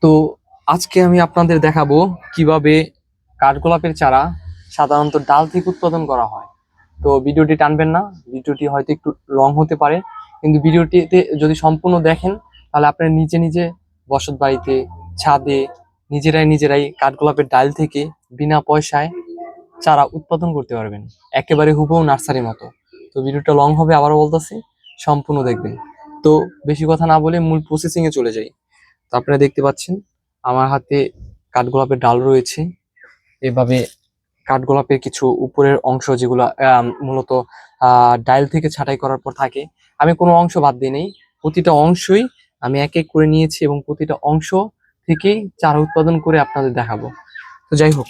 তো আজকে আমি আপনাদের দেখাবো কিভাবে কাঠগোলাপের চারা সাধারণত ডাল থেকে উৎপাদন করা হয়। তো ভিডিওটি টানবেন না, ভিডিওটি হয়তো একটু লং হতে পারে, কিন্তু ভিডিওটিতে যদি সম্পূর্ণ দেখেন তাহলে আপনারা নিজে নিজে বসত বাড়িতে, ছাদে নিজেরাই কাঠগোলাপের ডাল থেকে বিনা পয়সায় চারা উৎপাদন করতে পারবেন, একেবারে হুবহু নার্সারির মতো। তো ভিডিওটা লং হবে, আবারও বলতেছি, সম্পূর্ণ দেখবেন। তো বেশি কথা না বলে মূল প্রসেসিং এ চলে যাই। তো আপনারা দেখতে পাচ্ছেন আমার হাতে কাঠগোলাপের ডাল রয়েছে। এভাবে কাঠগোলাপের কিছু উপরের অংশ যেগুলো মূলত ডাল থেকে ছাঁটাই করার পর থাকে, আমি কোনো অংশ বাদ দিই নেই। প্রতিটা অংশই আমি এক এক করে নিয়েছি এবং প্রতিটা অংশ থেকেই চারা উৎপাদন করে আপনাদের দেখাবো। তো যাই হোক,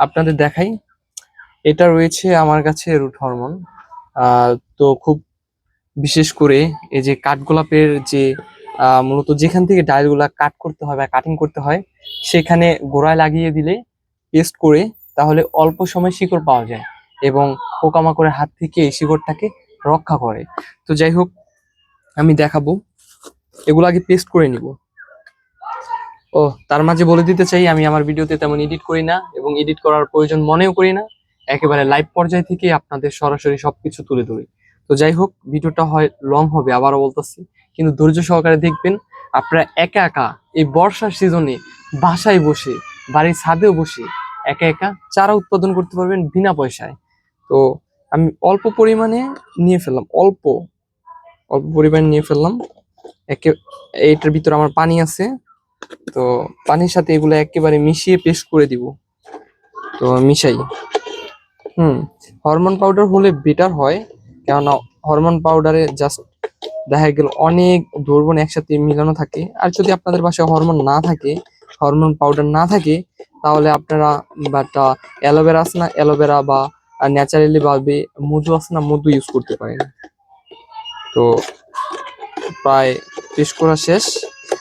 আপনাদের দেখাই। এটা রয়েছে আমার কাছে রুট হরমোন। তো খুব বিশেষ করে এই যে কাঠগোলাপের যে মূলত যেখান থেকে ডালগুলা কাট করতে হয় বা কাটিং করতে হয়, সেখানে গোড়ায় লাগিয়ে দিলে পেস্ট করে, তাহলে অল্প সময় শিকড় পাওয়া যায় এবং পোকামাকড়ের হাত থেকে এই শিকড়টাকে রক্ষা করে। তো যাই হোক, আমি দেখাবো। এগুলো আগে পেস্ট করে নিব। ও তার মাঝে বলে দিতে চাই, আমি আমার ভিডিওতে তেমন এডিট করি না এবং এডিট করার প্রয়োজন মনেও করি না। একেবারে লাইভ পর্যায় থেকে আপনাদের সরাসরি সবকিছু তুলে ধরি। তো যাই হোক, ভিডিওটা হয় লং হবে, আবারও বলতেছি, কিন্তু ধৈর্য সহকারে দেখবেন। আপনারা একা একা এই বর্ষার সিজনে বাসায় বসে, বাড়ির ছাদেও বসে একা একা চারা উৎপাদন করতে পারবেন বিনা পয়সায়। তো আমি অল্প পরিমাণে নিয়ে ফেললাম, অল্প অল্প পরিমাণে নিয়ে ফেললাম। একে এইটার ভিতরে আমার পানি আছে, তো পানির সাথে এগুলো একেবারে মিশিয়ে পেস্ট করে দিব। তো মিশাই। হরমোন পাউডার হলে বেটার হয়, কেননা হরমোন পাউডারে জাস্ট দেখা গেল অনেক দ্রবণ একসাথে মিলানো থাকে। আর যদি আপনাদের বাসায় হরমোন না থাকে, হরমোন পাউডার না থাকে, তাহলে আপনারা বাট অ্যালোভেরা আছে না, অ্যালোভেরা বা ন্যাচারালি ভাবে মধু আছে না, মধু ইউজ করতে পারেন। তো প্রায় পেস্ট করা শেষ।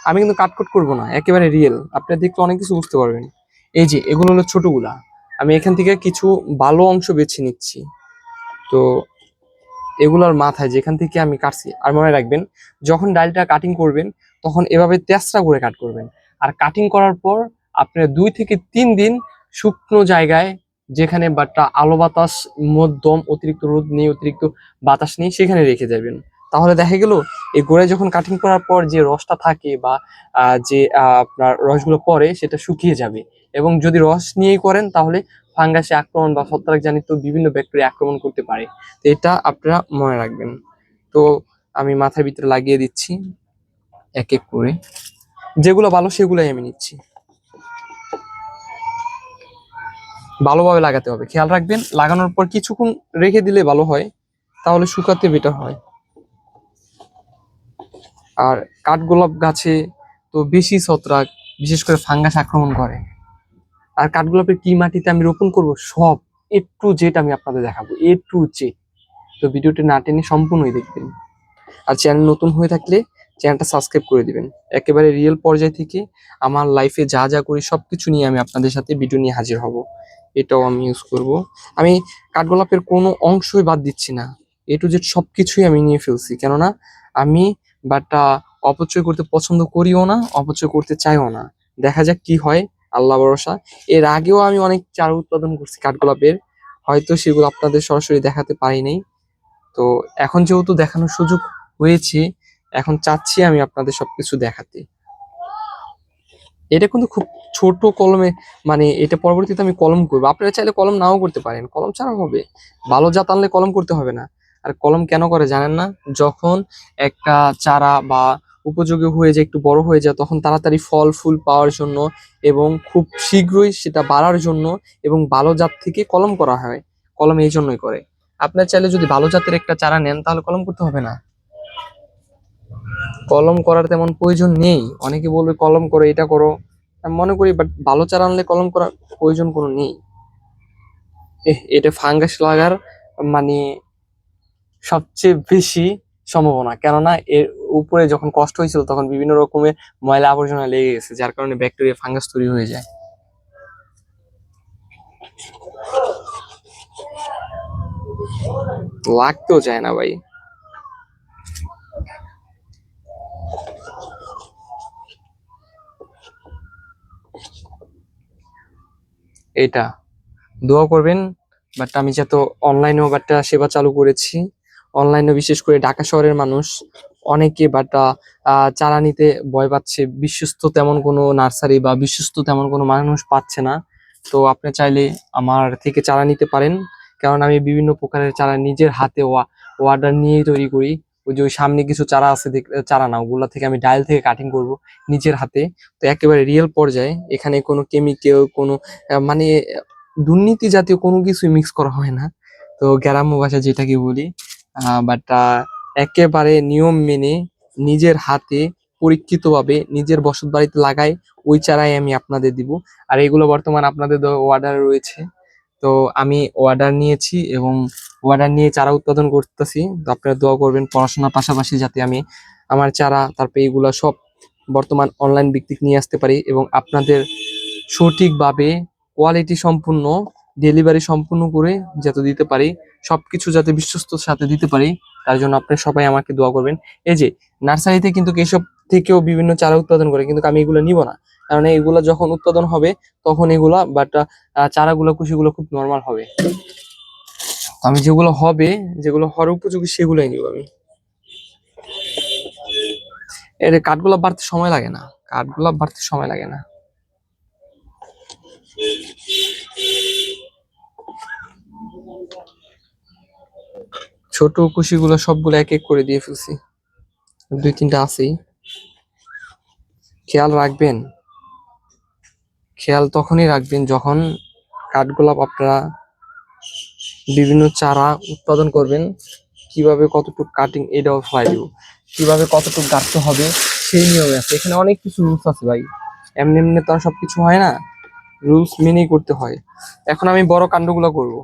আমি কিন্তু কাটকুট করবো না, একেবারে রিয়েল। আপনারা দেখলে অনেক কিছু বুঝতে পারবেন। এই যে এগুলো হলো ছোটগুলা, আমি এখান থেকে কিছু ভালো অংশ বেছে নিচ্ছি। তো এগুলোর মাথায় যেখান থেকে আমি কাটছি, আর মনে রাখবেন, যখন ডালটা কাটিং করবেন তখন এভাবে তেঁচড়া করে কাট করবেন। আর কাটিং করার পর আপনার 2 থেকে 3 দিন শুকনো জায়গায়, যেখানে বাটটা আলো বাতাস মধ্যম, অতিরিক্ত রোদ নেই, অতিরিক্ত বাতাস নেই, সেখানে রেখে যাবেন। তাহলে দেখা গেল এই গোড়ায় যখন কাটিং করার পর যে রসটা থাকে বা যে আপনার রসগুলো পরে, সেটা শুকিয়ে যাবে। এবং যদি রস নিয়েই করেন তাহলে ফাঙ্গাসে আক্রমণ বা ছত্রাকজনিত বিভিন্ন ব্যাকটেরিয়া আক্রমণ করতে পারে। তো এটা আপনারা মনে রাখবেন। তো আমি মাথার ভিতরে লাগিয়ে দিচ্ছি এক এক করে, যেগুলো ভালো সেগুলোই আমি নিচ্ছি। ভালোভাবে লাগাতে হবে, খেয়াল রাখবেন। লাগানোর পর কিছুক্ষণ রেখে দিলে ভালো হয়, তাহলে শুকাতে বেটার হয়। আর কাঠগোলাপ গাছে তো বেশি ছত্রাক, বিশেষ করে ফাঙ্গাস আক্রমণ করে। আর কাঠগোলাপের কি মাটিতে আমি রোপণ করব, সব A to Z আমি আপনাদের দেখাবো, A to Z। তো ভিডিওটি না টেনে সম্পূর্ণই দেখবেন। আর চ্যানেল নতুন হয়ে থাকলে চ্যানেলটা সাবস্ক্রাইব করে দিবেন। একেবারে রিয়েল পর্যায় থেকে আমার লাইফে যা যা করি সবকিছু নিয়ে আমি আপনাদের সাথে ভিডিও নিয়ে হাজির হব। এটাও আমি ইউজ করব। আমি কাঠগোলাপের কোনো অংশই বাদ দিচ্ছি না, A to Z সবকিছুই আমি নিয়ে ফেলছি। কেননা আমি বাটটা অপচয় করতে পছন্দ করিও না, অপচয় করতে চাইও না। দেখা যাক কি হয়, আল্লাহ ভরসা। এর আগেও আমি অনেক চারা উৎপাদন করছি কাঠগোলাপের, হয়তো সেগুলো আপনাদের সরাসরি দেখাতে পারি নাই। তো এখন যেহেতু দেখানোর সুযোগ হয়েছে, এখন চাচ্ছি আমি আপনাদের সবকিছু দেখাতে। এটা কিন্তু খুব ছোট কলমে, মানে এটা পরবর্তীতে আমি কলম করবো। আপনারা চাইলে কলম নাও করতে পারেন, কলম ছাড়া হবে। ভালো জাত আনলে কলম করতে হবে না। আর কলম কেন করে জানেন না? যখন একটা চারা বা উপযোগী হয়ে যায়, একটু বড় হয়ে যায়, তখন তাড়াতাড়ি ফল ফুল পাওয়ার জন্য এবং খুব শীঘ্রই সেটা বাড়ার জন্য এবং ভালো জাত থেকে কলম করা হয়। কলম এই জন্যই করে। আপনার চাইলে যদি ভালো জাতের একটা চারা নেন তাহলে কলম করতে হবে না, কলম করার তেমন প্রয়োজন নেই। অনেকে বলবে কলম করো, এটা করো। আমি মনে করি বাট ভালো চারা আনলে কলম করার প্রয়োজন কোনো নেই। এটা ফাঙ্গাস লাগার মানে সবচেয়ে বেশি সম্ভাবনা, কেননা এর উপরে যখন কষ্ট হয়েছিল তখন বিভিন্ন রকমের ময়লা আবর্জনা লেগে গেছে, যার কারণে ব্যাকটেরিয়া ফাঙ্গাস তৈরি হয়ে যায়। লাগতেও চায় না ভাই। এটা দোয়া করবেন। বাট আমি যত অনলাইনেও একটা সেবা চালু করেছি, অনলাইনে বিশেষ করে ঢাকা শহরের মানুষ অনেকে বাট চারা নিতে ভয় পাচ্ছে, বিশ্বস্ত তেমন কোনো নার্সারি বা বিশ্বস্ত তেমন কোনো মানুষ পাচ্ছে না। তো আপনি চাইলে আমার থেকে চারা নিতে পারেন, কারণ আমি বিভিন্ন প্রকারের চারা নিজের হাতে অর্ডার নিয়েই তৈরি করি। ওই যে ওই সামনে কিছু চারা আছে, চারা না, ওগুলা থেকে আমি ডাল থেকে কাটিং করব নিজের হাতে। তো একেবারে রিয়েল পর্যায়ে, এখানে কোনো কেমিক্যাল, কোনো মানে দুর্নীতি জাতীয় কোনো কিছুই মিক্স করা হয় না। তো গ্রাম্য ভাষা যেটাকে বলি, বাট একেবারে নিয়ম মেনে নিজের হাতে পরীক্ষিতভাবে নিজের বসত বাড়িতে লাগাই ওই চারাই আমি আপনাদের দিব। আর এগুলো বর্তমান আপনাদের অর্ডার রয়েছে। তো আমি অর্ডার নিয়েছি এবং অর্ডার নিয়ে চারা উৎপাদন করতেছি। তো আপনারা দোয়া করবেন পড়াশোনার পাশাপাশি যাতে আমি আমার চারা, তারপরে এগুলো সব বর্তমান অনলাইন ভিত্তিক নিয়ে আসতে পারি এবং আপনাদের সঠিকভাবে কোয়ালিটি সম্পূর্ণ ডেলিভারি সম্পূর্ণ করে যাতে দিতে পারি, সবকিছু যাতে বিশ্বস্তর সাথে দিতে পারি, তার জন্য আপনি সবাই আমাকে দোয়া করবেন। এই যে নার্সারিতে কিন্তু এসব থেকেও বিভিন্ন চারা উৎপাদন করে, কিন্তু আমি এগুলো নিব না, কারণ এগুলো যখন উৎপাদন হবে তখন এগুলা বাট চারাগুলো কুশিগুলো খুব নর্মাল হবে। আমি যেগুলো হবে, যেগুলো হওয়ার উপযোগী সেগুলোই নিব আমি। এর কাঠগোলাপ বাড়তে সময় লাগে না, কাঠগোলাপ বাড়তে সময় লাগে না। ছোট কুশিগুলো সবগুলো এক এক করে দিয়ে ফেলছি, দুই তিনটা আছেই। খেয়াল রাখবেন, খেয়াল তখনই রাখবেন যখন কাঠগোলাপ আপনারা বিভিন্ন চারা উৎপাদন করবেন, কিভাবে কতটুকু কাটিং, এটাও ফলাই দিব, কিভাবে কতটুকু গাঁথতে হবে সেই নিয়মে আছে। এখানে অনেক কিছু রুলস আছে ভাই, এমনি এমনি তো আর সবকিছু হয় না, রুলস মেনেই করতে হয়। এখন আমি বড় কাণ্ডগুলো করব।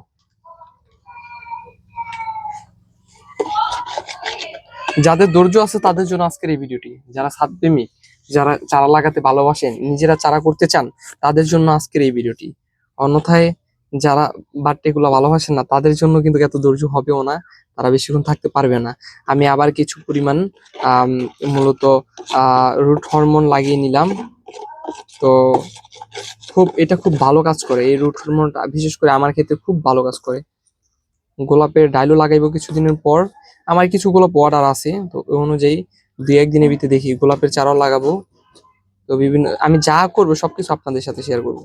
যাদের ধৈর্য আছে তাদের জন্য আজকের এই ভিডিওটি, যারা ছাদপ্রেমী, যারা চারা লাগাতে ভালোবাসেন, নিজেরা চারা করতে চান, তাদের জন্য আজকের এই ভিডিওটি। অন্যথায় যারা বাট এগুলো ভালোবাসেন না, তাদের জন্য কিন্তু এত ধৈর্য হবেও না, তারা বেশিক্ষণ থাকতে পারবে না। আমি আবার কিছু পরিমাণ আম, মূলত রুট হরমোন লাগিয়ে নিলাম। তো এটা খুব ভালো কাজ করে, এই রুট হরমোনটা বিশেষ করে আমার ক্ষেত্রে খুব ভালো কাজ করে। গোলাপের ডাইলও লাগাইবো কিছুদিনের পর, আমার কিছু গোলাপ অর্ডার আছে, তো ওই অনুযায়ী দুই একদিনের ভিতরে দেখি গোলাপের চারাও লাগাবো। তো বিভিন্ন আমি যা করবো সবকিছু আপনাদের সাথে শেয়ার করবো।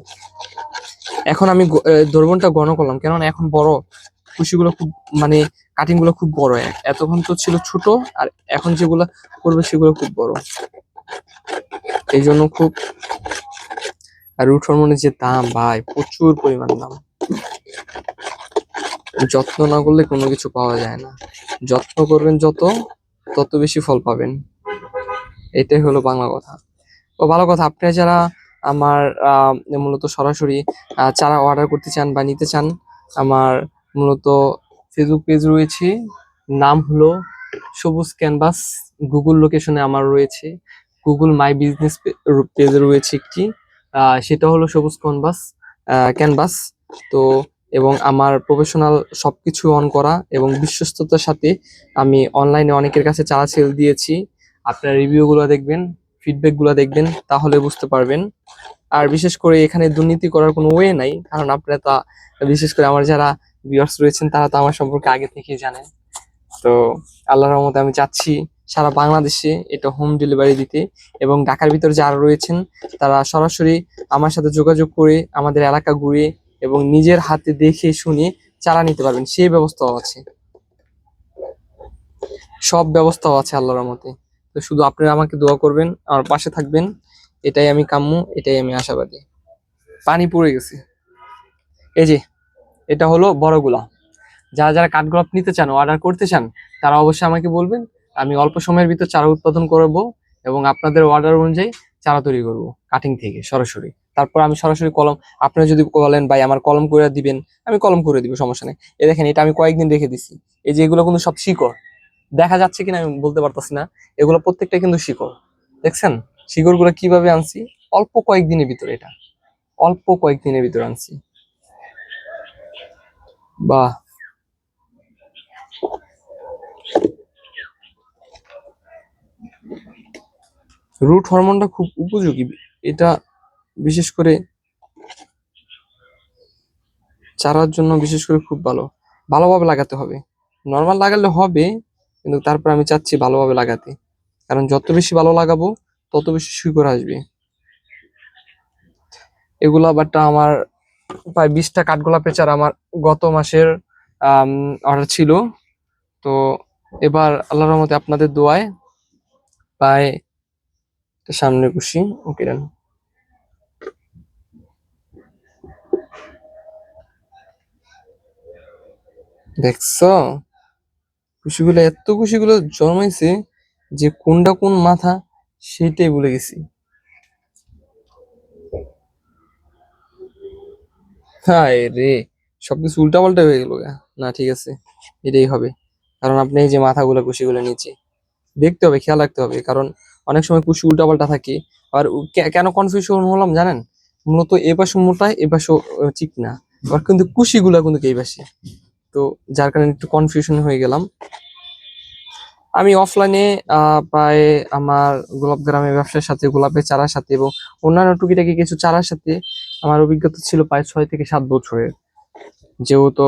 এখন আমি দ্রবণটা ঘন করলাম, কেননা এখন বড় কুশিগুলো খুব, মানে কাটিং গুলো খুব বড়, এতক্ষণ তো ছিল ছোট, আর এখন যেগুলো করবে সেগুলো খুব বড়, এই জন্য খুব। আর রুট হরমোনের যে দাম ভাই, প্রচুর পরিমাণ দাম, যত্ন না করলে কোনো কিছু পাওয়া যায় না। যত্ন করবেন যত, তত বেশি ফল পাবেন, এটাই হলো বাংলা কথা। ও ভালো কথা, আপনারা যারা আমার মূলত সরাসরি চারা অর্ডার করতে চান বা নিতে চান, আমার মূলত ফেসবুক পেজ রয়েছে, নাম হলো সবুজ ক্যানভাস। গুগল লোকেশনে আমার রয়েছে, গুগল মাই বিজনেস পেজ রয়েছে একটি, সেটা হলো সবুজ ক্যানভাস ক্যানভাস। তো এবং আমার প্রফেশনাল সবকিছু অন করা এবং বিশ্বস্ততার সাথে আমি অনলাইনে অনেকের কাছে চারা সেল দিয়েছি। আপনার রিভিউগুলো দেখবেন, ফিডব্যাক গুলো দেখবেন, তাহলে বুঝতে পারবেন। আর বিশেষ করে এখানে দুর্নীতি করার কোনো ওয়ে নাই, কারণ আপনারা তা, বিশেষ করে আমার যারা ভিউয়ার্স রয়েছেন তারা তো আমার সম্পর্কে আগে থেকেই জানেন। তো আল্লাহর রহমতে আমি চাচ্ছি সারা বাংলাদেশে এটা হোম ডেলিভারি দিতে, এবং ঢাকার ভিতরে যারা রয়েছেন তারা সরাসরি আমার সাথে যোগাযোগ করে আমাদের এলাকা ঘুরে এবং নিজের হাতে দেখে শুনে চারা নিতে পারবেন, সেই ব্যবস্থাও আছে, সব ব্যবস্থাও আছে আল্লাহর রহমতে। তো শুধু আপনারা আমাকে দোয়া করবেন, আমার পাশে থাকবেন, এটাই আমি কাম্য, এটাই আমি আশাবাদী। পানি পড়ে গেছে। এই যে এটা হলো বড়গুলা, যারা যারা কাঠগোলাপ নিতে চান, অর্ডার করতে চান, তারা অবশ্যই আমাকে বলবেন, আমি অল্প সময়ের ভিতর চারা উৎপাদন করব এবং আপনাদের অর্ডার অনুযায়ী চারা তৈরি করব কাটিং থেকে সরাসরি। তারপর আমি সরাসরি কলম, আপনারা যদি বলেন ভাই আমার কলম করে দিবেন, আমি কলম করে দিব, সমস্যা নেই। এই দেখেন, এটা আমি কয়েকদিন রেখে দিছি, এই যে এগুলো কিন্তু সব শিকড়, দেখা যাচ্ছে কিনা আমি বলতে পারতাছি না, এগুলো প্রত্যেকটা কিন্তু শিকড়, দেখছেন শিকড় গুলো কিভাবে আনছি, অল্প কয়েকদিনের ভিতরে, এটা অল্প কয়েকদিনের ভিতরে আনছি। বাহ, রুট হরমোনটা খুব উপযোগী, এটা বিশেষ করে চারার জন্য বিশেষ করে খুব ভালোভাবে লাগাতে হবে। নর্মাল লাগালে হবে, কিন্তু তারপর আমি চাচ্ছি ভালোভাবে লাগাতে, কারণ যত বেশি ভালো লাগাবো তত বেশি শিকড় আসবে। এগুলা বাট আমার প্রায় 20টা কাঠগোলাপের চারা আমার গত মাসের অর্ডার ছিল। তো এবার আল্লাহর রহমতে আপনাদের দোয়ায় প্রায় সামনে খুশি। ওকে ডান। দেখছো খুশিগুলো, এত খুশিগুলো জন্মাইছে যে কোনটা কোন মাথা সেইটাই ভুলে গেছি। হায় রে, সবকিছু উল্টাপাল্টা হয়ে গেল গা। না ঠিক আছে, এটাই হবে, কারণ আপনি এই যে মাথাগুলো কুশিগুলো নিচে দেখতে হবে, খেয়াল রাখতে হবে, কারণ অনেক সময় কুশি উল্টাপাল্টা থাকে। আর কেন কনফিউশন হলাম জানেন? মূলত এ পাশে মোটায় এ পাশে চিকনা, আবার কিন্তু কুশিগুলা কিন্তু এই পাশে, তো যার কারণে একটু কনফিউশন হয়ে গেলাম। আমি অফলাইনে প্রায় আমার গোলাপ গ্রামের ব্যবসার সাথে, গোলাপের চারার সাথে এবং অন্যান্য টুকিটাকি কিছু চারার সাথে আমার অভিজ্ঞতা ছিল প্রায় 6 থেকে 7 বছরের। যেহেতু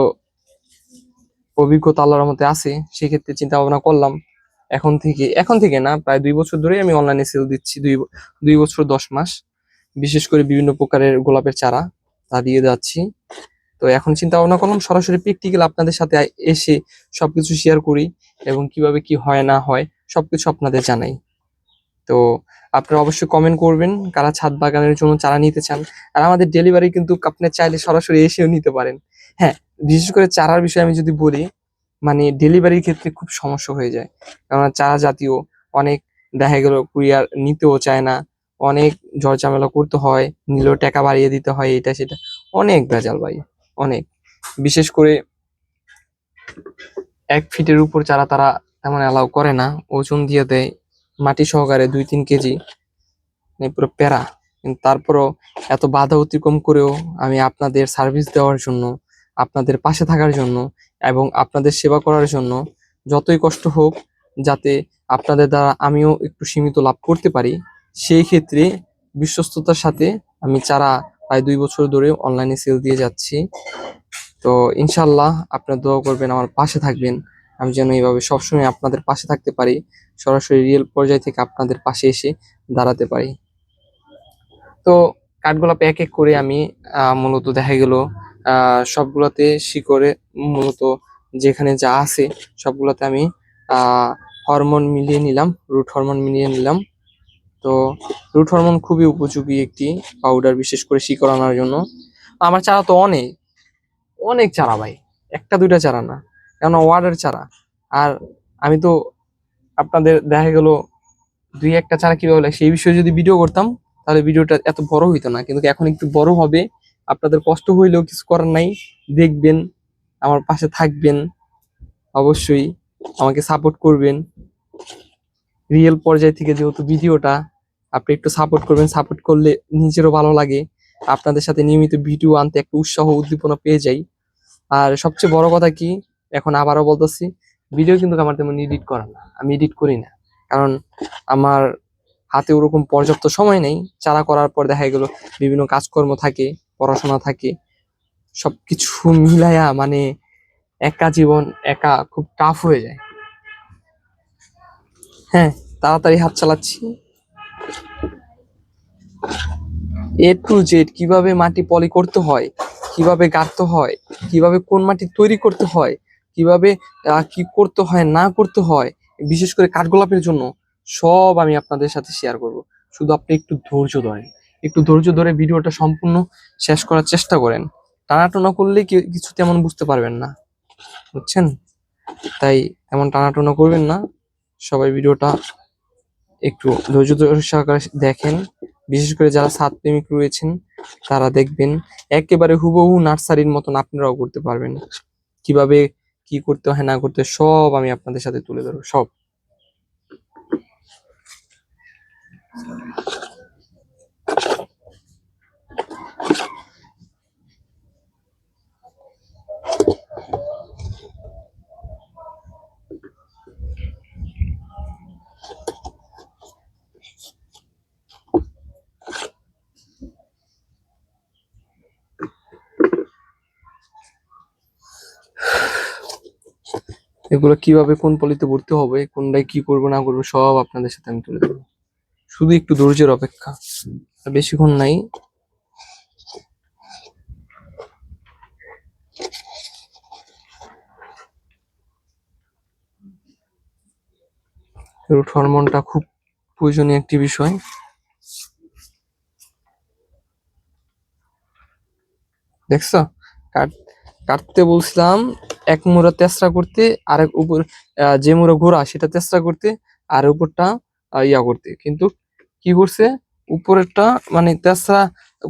অভিজ্ঞতা আল্লাহর মধ্যে আছে, সেক্ষেত্রে চিন্তা ভাবনা করলাম এখন থেকে না, প্রায় 2 বছর ধরে আমি অনলাইনে সেল দিচ্ছি। 2 বছর 10 মাস, বিশেষ করে বিভিন্ন প্রকারের গোলাপের চারা তা দিয়ে যাচ্ছি। তো এখন চিন্তা ভাবনা করলাম সরাসরি প্র্যাকটিক্যাল আপনাদের সাথে এসে সবকিছু শেয়ার করি, এবং কিভাবে কি হয় না হয় সবকিছু আপনাদের জানাই। তো আপনারা অবশ্যই কমেন্ট করবেন কারা ছাদ বাগানের জন্য চারা নিতে চান। আর আমাদের ডেলিভারি কিন্তু আপনি চাইলে সরাসরি এসেও নিতে পারেন। হ্যাঁ, বিশেষ করে চারার বিষয়ে আমি যদি বলি, মানে ডেলিভারির ক্ষেত্রে খুব সমস্যা হয়ে যায়, কারণ চারা জাতীয় অনেক দেখা গেল কুরিয়ার নিতেও চায় না, অনেক ঝড়-ঝামেলা করতে হয়, নিলেও টাকা বাড়িয়ে দিতে হয়, এটা সেটা অনেক ভেজাল ভাই, অনেক। বিশেষ করে 1 ফিটের উপর চারা তারা তেমন অ্যালাউ করে না, ওজন দিয়ে দেয় মাটি সহকারে 2-3 কেজি, মানে পুরো প্যারা। কিন্তু তারপরও এত বাধা অতিক্রম করেও আমি আপনাদের সার্ভিস দেওয়ার জন্য, আপনাদের পাশে থাকার জন্য এবং আপনাদের সেবা করার জন্য যতই কষ্ট হোক, যাতে আপনাদের দ্বারা আমিও একটু সীমিত লাভ করতে পারি, সেই ক্ষেত্রে বিশ্বস্ততার সাথে আমি চারা প্রায় 2 বছর ধরে অনলাইনে সেল দিয়ে যাচ্ছি। তো ইনশাল্লাহ আপনারা দোয়া করবেন, আমার পাশে থাকবেন, আমি যেন এইভাবে সবসময় আপনাদের পাশে থাকতে পারি, সরাসরি রিয়েল পর্যায় থেকে আপনাদের পাশে এসে দাঁড়াতে পারি। তো কাঠগোলাপ এক এক করে আমি মূলত দেখা গেল সবগুলাতে শিকড়ে মূলত যেখানে যা আছে সবগুলাতে আমি হরমোন মিলিয়ে নিলাম, রুট হরমোন মিলিয়ে নিলাম। তো রুট হরমোন খুবই উপযোগী একটি পাউডার, বিশেষ করে শিকড় আনার জন্য। আমার চারা তো অনেক অনেক চারা ভাই, একটা দুইটা চারা না, কেন ওয়ার্ডের চারা। আর আমি তো আপনাদের দেখা গেল 2-1টা চারা কিভাবে লাগে সেই বিষয়ে যদি ভিডিও করতাম, তাহলে ভিডিওটা এত বড় হইতো না, কিন্তু এখন একটু বড় হবে। আপনাদের কষ্ট হইলেও কিছু করার নাই, দেখবেন, আমার পাশে থাকবেন, অবশ্যই আমাকে সাপোর্ট করবেন রিয়েল পর্যায় থেকে, যেহেতু ভিডিওটা আপনি একটু সাপোর্ট করবেন, সাপোর্ট করলে নিজেরও ভালো লাগে, আপনাদের সাথে নিয়মিত ভিডিও আনতে একটা উৎসাহ উদ্দীপনা পেয়ে যাই। আর সবচেয়ে বড় কথা কি, এখন আবারও বলতেছি, ভিডিও কিন্তু আমার তেমন এডিট করা না, আমি এডিট করি না, কারণ আমার হাতে ওরকম পর্যাপ্ত সময় নেই। চারা করার পর দেখা গেল বিভিন্ন কাজকর্ম থাকে, পড়াশোনা থাকে, সবকিছু মিলায়া মানে একা জীবন, একা খুব টাফ হয়ে যায়। হ্যাঁ, তাড়াতাড়ি হাত চালাচ্ছি। A to Z কিভাবে মাটি পলি করতে হয়, কিভাবে গাঁথতে হয়, কিভাবে কোন মাটি তৈরি করতে হয়, কিভাবে কি করতে হয় না করতে হয়, বিশেষ করে কাঠগোলাপের জন্য সব আমি আপনাদের সাথে শেয়ার করব। শুধু আপনি একটু ধৈর্য ধরেন, একটু ধৈর্য ধরে ভিডিওটা সম্পূর্ণ শেষ করার চেষ্টা করেন। টানাটানা করলে কিছু তেমন বুঝতে পারবেন না, বুঝছেন? তাই এমন টানাটানা করবেন না, সবাই ভিডিওটা একটু ধৈর্য সহকারে দেখেন। বিশেষ করে যারা ছাদ প্রেমিক রয়েছেন তারা দেখবেন, একেবারে হুবহু নার্সারির মতন আপনারাও করতে পারবেন। কিভাবে কি করতে হয় না করতে হয় সব আমি আপনাদের সাথে তুলে ধরবো, সব। এগুলো কিভাবে কোন পলিতে ভর্তি হবে, কোনটায় কি করবো না করবো সব আপনাদের সাথে আমি তুলে ধরবো। শুধু একটু ধৈর্যের অপেক্ষা, আর বেশিক্ষণ নাই। রুট হরমোনটা খুব প্রয়োজনীয় একটি বিষয়। দেখছো, কাটতে বলছিলাম এক মুড়া তেসরা করতে, আরেক উপর যে মুড়া ঘোরা সেটা তেসরা করতে, আর উপরটা ইয়া করতে, কিন্তু কি করছে উপরেরটা মানে তেসরা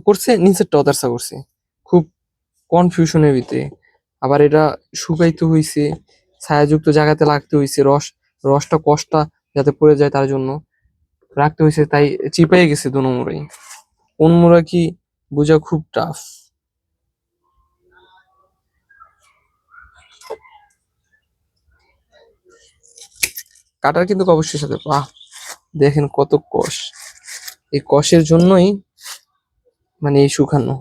করছে, নিচেরটাও তেসরা করছে। খুব কনফিউশনের ভিতরে। আবার এটা শুকাইতে হইছে, ছায়াযুক্ত জায়গাতে রাখতে হইছে, রসটা কষ্টা যাতে পড়ে যায় তার জন্য রাখতে হয়েছে, তাই চিপাই গেছে দোনো মুড়াই। কোন মুড়া কি বোঝা খুব টাফ। কাটার কিন্তু অবশ্যই সাথে বাহ, দেখেন কত কষ, এই কষের জন্যই মানে এই শুকানো।